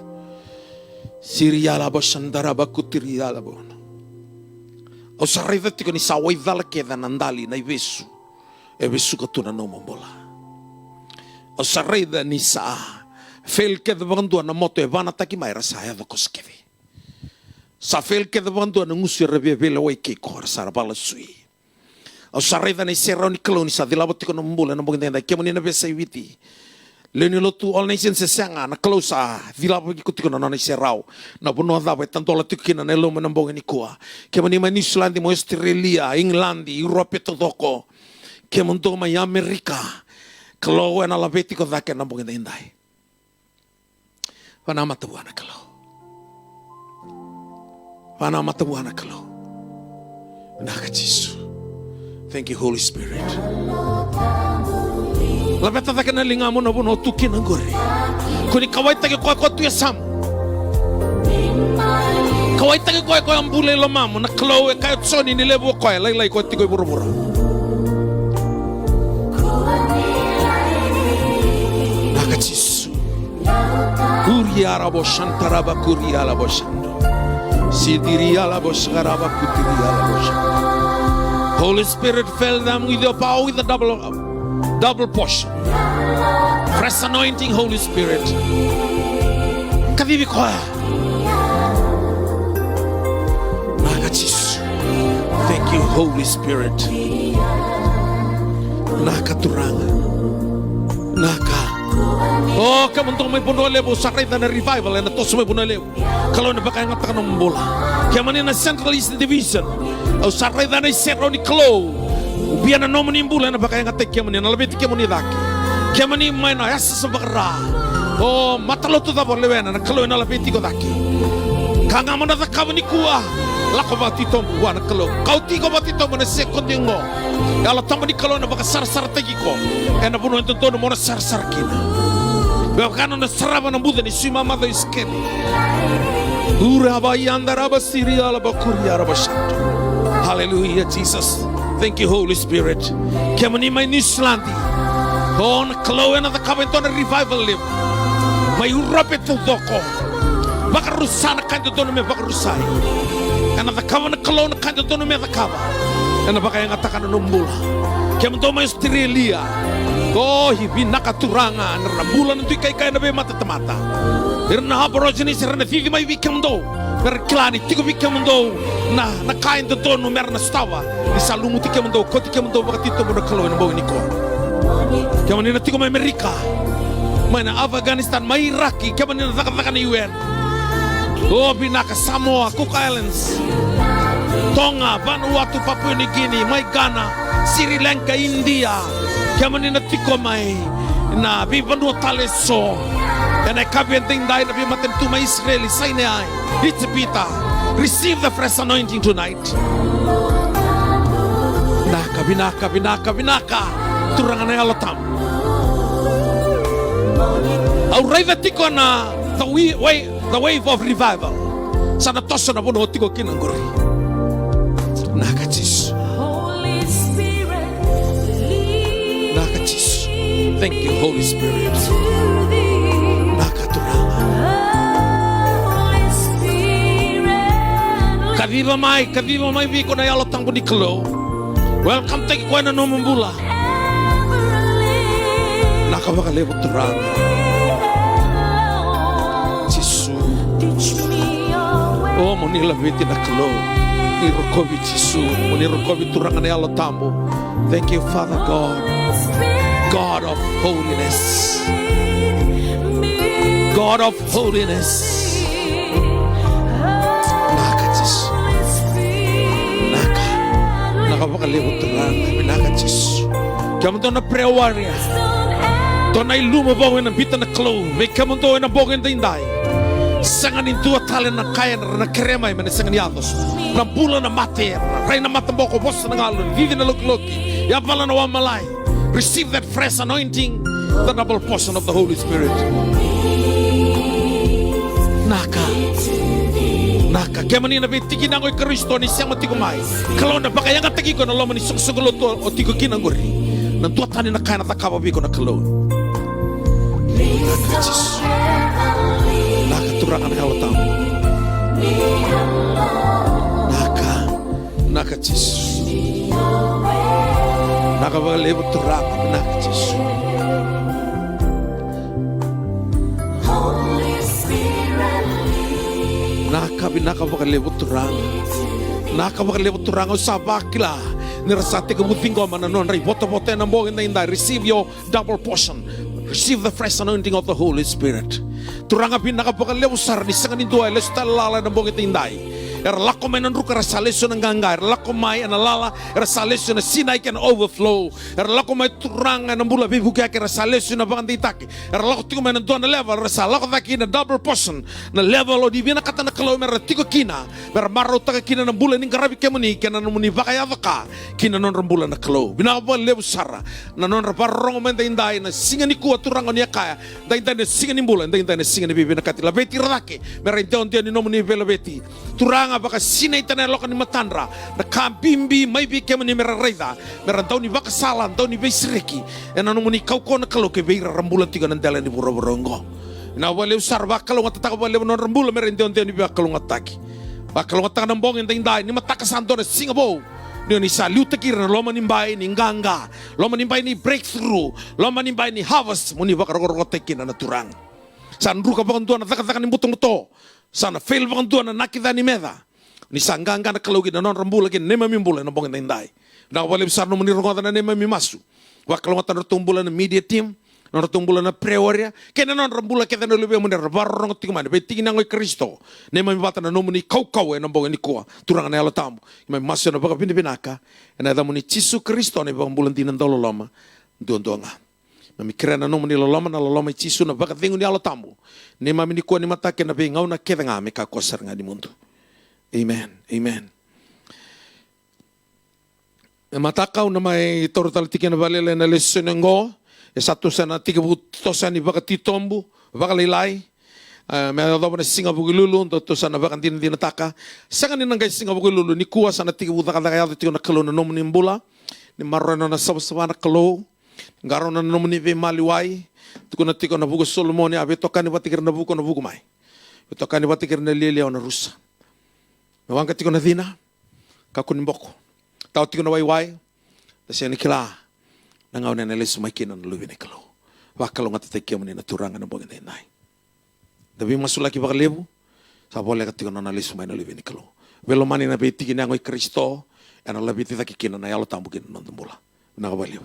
siriala bo shantara bakutiri ala bo o sarriva tiko ni sawai dala keda nandali na ivesu e vesu ko tuna no mombola o sarriva ni sa fel ke de bandua na moto e vana taki mai rasa ya do koskeve sa fel ke de bandua na ngusi rebe vela wai ke kor sara bala sui o sarreva ni serra ni koloni sa dilabo tiko no mbula na bongenda ke moni na besa witi le ni lotu all nations se sanga na closa dilabo ki kutiko na na serrao na bono da ba tanto la tikina na loma na bongeni kwa ke moni mani Islandi mo Australia England Europe to doko ke mondo mai America klo na la betiko da ke na bongenda indai. Pana matabuana kalo. Pana matabuana kalo. Naka Jesu. Thank you, Holy Spirit. Labeta taka na linga mo na buno tukin ang gori. Kuni kawai taki ko tu yasam. Kawai taki ko ang bule lamamo na kalo e kayo tsoni ni lebo ko lai ko tiko buru-buru. Naka Jesu. Kuriara bo shantaraba kuriala bo shando. Sidiriala bo sharaba kutiriala bo shando. Holy Spirit fill them with your power with the double portion. Fresh anointing, Holy Spirit. Kavivi koya. Naga Jesu. Thank you, Holy Spirit. Naka turanga. Naka. Oh, kamuntong may puno levo sakay na revival na tos may puno levo. Kalau na bakay nga taka ng bola. Kaya man na Central East Division. O sakay na sero ni Klo. Ubiya na nomo ni bola na bakay nga tek kaya man na labit kaya man ni daki. Kaya man ni may na yasa sa bakara. Oh, matalo to da bola na Klo na labit ko daki. Kanga man na kawan ni kuwa. Lako ba tito mo na Klo. Kau tiko ba tito mo na sekond yung mo. Ala tamo ni Klo na baka sar-sar tegi ko. E na puno ito tono mo na sar-sar kina. Bahkan na saraba ng Buddha ni si mama da iskeli. Uraba yandaraba siriala bakuriara bashanto. Hallelujah, Jesus. Thank you, Holy Spirit. Kemani may nislandi. On Klo na the kabento na revival live. May urapit to doko. Baka rusana kanto dono me baka rusay. Kana the kawan Klo na kanto dono me the kaba. Kana baka yang atakan na numbula. Kemento may Australia. Oh, hibi nakaturangan rambulan itu kai-kai na be mata-mata. Irna aborigines irna fivi mai vikando. Per klani tigo vikando na kain to tonu merna stawa. Isalumu tikando ko tikando bakati to mo Klo na bawi niko. Kaman na tigo mai Amerika. Mai na Afghanistan, mai Iraq, kaman na taka-taka na UN. Oh, binaka Samoa, Cook Islands. Tonga, Vanuatu, Papua New Guinea, mai Ghana, Sri Lanka, India. Kaman na tiko mai na bibanu taleso. And I kabiyan ting dahil na bimatem tu mai Israeli saine ay. It's pita. Receive the fresh anointing tonight. Binaka. Turangan na alatam. Auray the tiko na the wave of revival. Sana toso na puno tiko kinangguri. Nakachis. Thank you, Holy Spirit. Kadiva mai viko na yalo tango ni Klo. Welcome teki kwa na nomambula. Nakabakalevo turang. Jisu. Oh, monila viti na Klo. Ni rokovi Jisu. Moni rokovi turang na yalo tambo. Thank you, Father God. God of holiness. God of holiness. Nakapakaliwot lang. Pinakachis. Kamu to na prayer warrior. To na ilumabawin ng bita na Klo. May kamu to na bogin na inday. Sangan into talen na kaya na kremay man sangan yatos. Na bula na mate. Ray na matamboko boss na ngalon. Vivi na luk-luki. Yapala na wamalay. Receive that fresh anointing, the double portion of the Holy Spirit. Naka. Kaya manina bitiki na ngo'y Kristo ni siyang matikumay. Kalau na baka yung atagi ko na loman ni sugsugulo to o tigo kinangguri. Nang tuwatan ni na kaya natakababi ko na Klo. Naka, Jesus. Naka, turangan na halatam. Naka, Jesus. Nakabaliwot turang nakachis. Nakabaliwot turang o sabakila. Nirasati kabuting ko mananon ray boto-boto na bogin na inday. Receive your double portion. Receive the fresh anointing of the Holy Spirit. Turang apin nakabaliwot sar ni sanganin duay lestalala na bogin na inday. Lako may nanruka rasalesyo ng gangay. Lako may analala rasalesyo na sinay can overflow. Lako may turang ng bula bibugya ka rasalesyo na bakanditaki. Lako tiko may nanduan na level rasalako taki na double portion na level o di binakata na Klo may ratiko kina. Pero maraw taka kina ng bula ning karabi kemuni kina namuni bakayava ka kina non rambula na Klo. Binakabal levo sara na non raparong men dainday na singa ni kuwa turang niya kaya dainday na singa ni bula dainday na singa ni bibinakati labeti rake merainteon tiyan ni nomuni velabeti turang baka sinay tanay lokan ni matandra na kabimbi may bigyan ni merarayda merantaw ni baka salan taw ni baysreki en ano mo ni kauko na Klo ke beira rambulan tiga ng dala ni buraburongo na wale usar bakalo nga tataka wale non rambula merenteon tiyan ni bakalo nga taki bakalo nga taka ng bongin dainday ni matakasanto na singabo ni salut kira na loma nimbay ni nganga loma nimbay ni breakthrough loma nimbay ni harvest mo ni bakarogorotekin na naturang san ruka bakantuan na taka ni butong-buto sana fail bakantuan na nakita ni meda ni sangganga na Klo na non rambula kin nema mimbula na bongin dainday na wale besar no menirungan na nema mimasu wa Klo nga tumbulan na media team non tumbula na preoria kena non rambula kena no lebe mun barong tingman be tingina ngoi Kristo ne mai bata na nomuni kau e nombong ni koa turanga na ala tamu mai masio na baka pini binaka na da muni Yesu Kristo ne bang bulan dinan dolo lama donga mami kira na nomuni lolama na lolama Yesu na baka tingu ni ala tamu ne mami ni koa ni mata kena be ngau na keda nga me ka kosar nga di mundo. Amen. Matakau na may total tikin na balila na lesson ngo satu sana tiga tosan baka titombu baka lilay may adobo na singa bugilulu to sana baka din taka sangan ni nangay singa bugilulu ni kuwa sana tiga buta kada kaya tiga na kalo na nomu ni mbula ni marano na sabasaba na kalo ngaro na nomu ni ve maliwai tuko na tiga na bugo Solomoni abe tokani batikir na bugo mai tokani batikir na lili na rusa nawangka tiga na dina kakunimboko tau tiga na waiwai tasya ni kila nangaw na nalis sumakin na luwi ni kalo wakalo nga tatakya mo ni naturangan na bogin na inay dabi masulaki baka lebu sa boleh katiga na nalis sumay na luwi ni kalo velo mani na betikin na ngoy Kristo ana labiti takikin na yalo tambugin na nandambula nakabaliw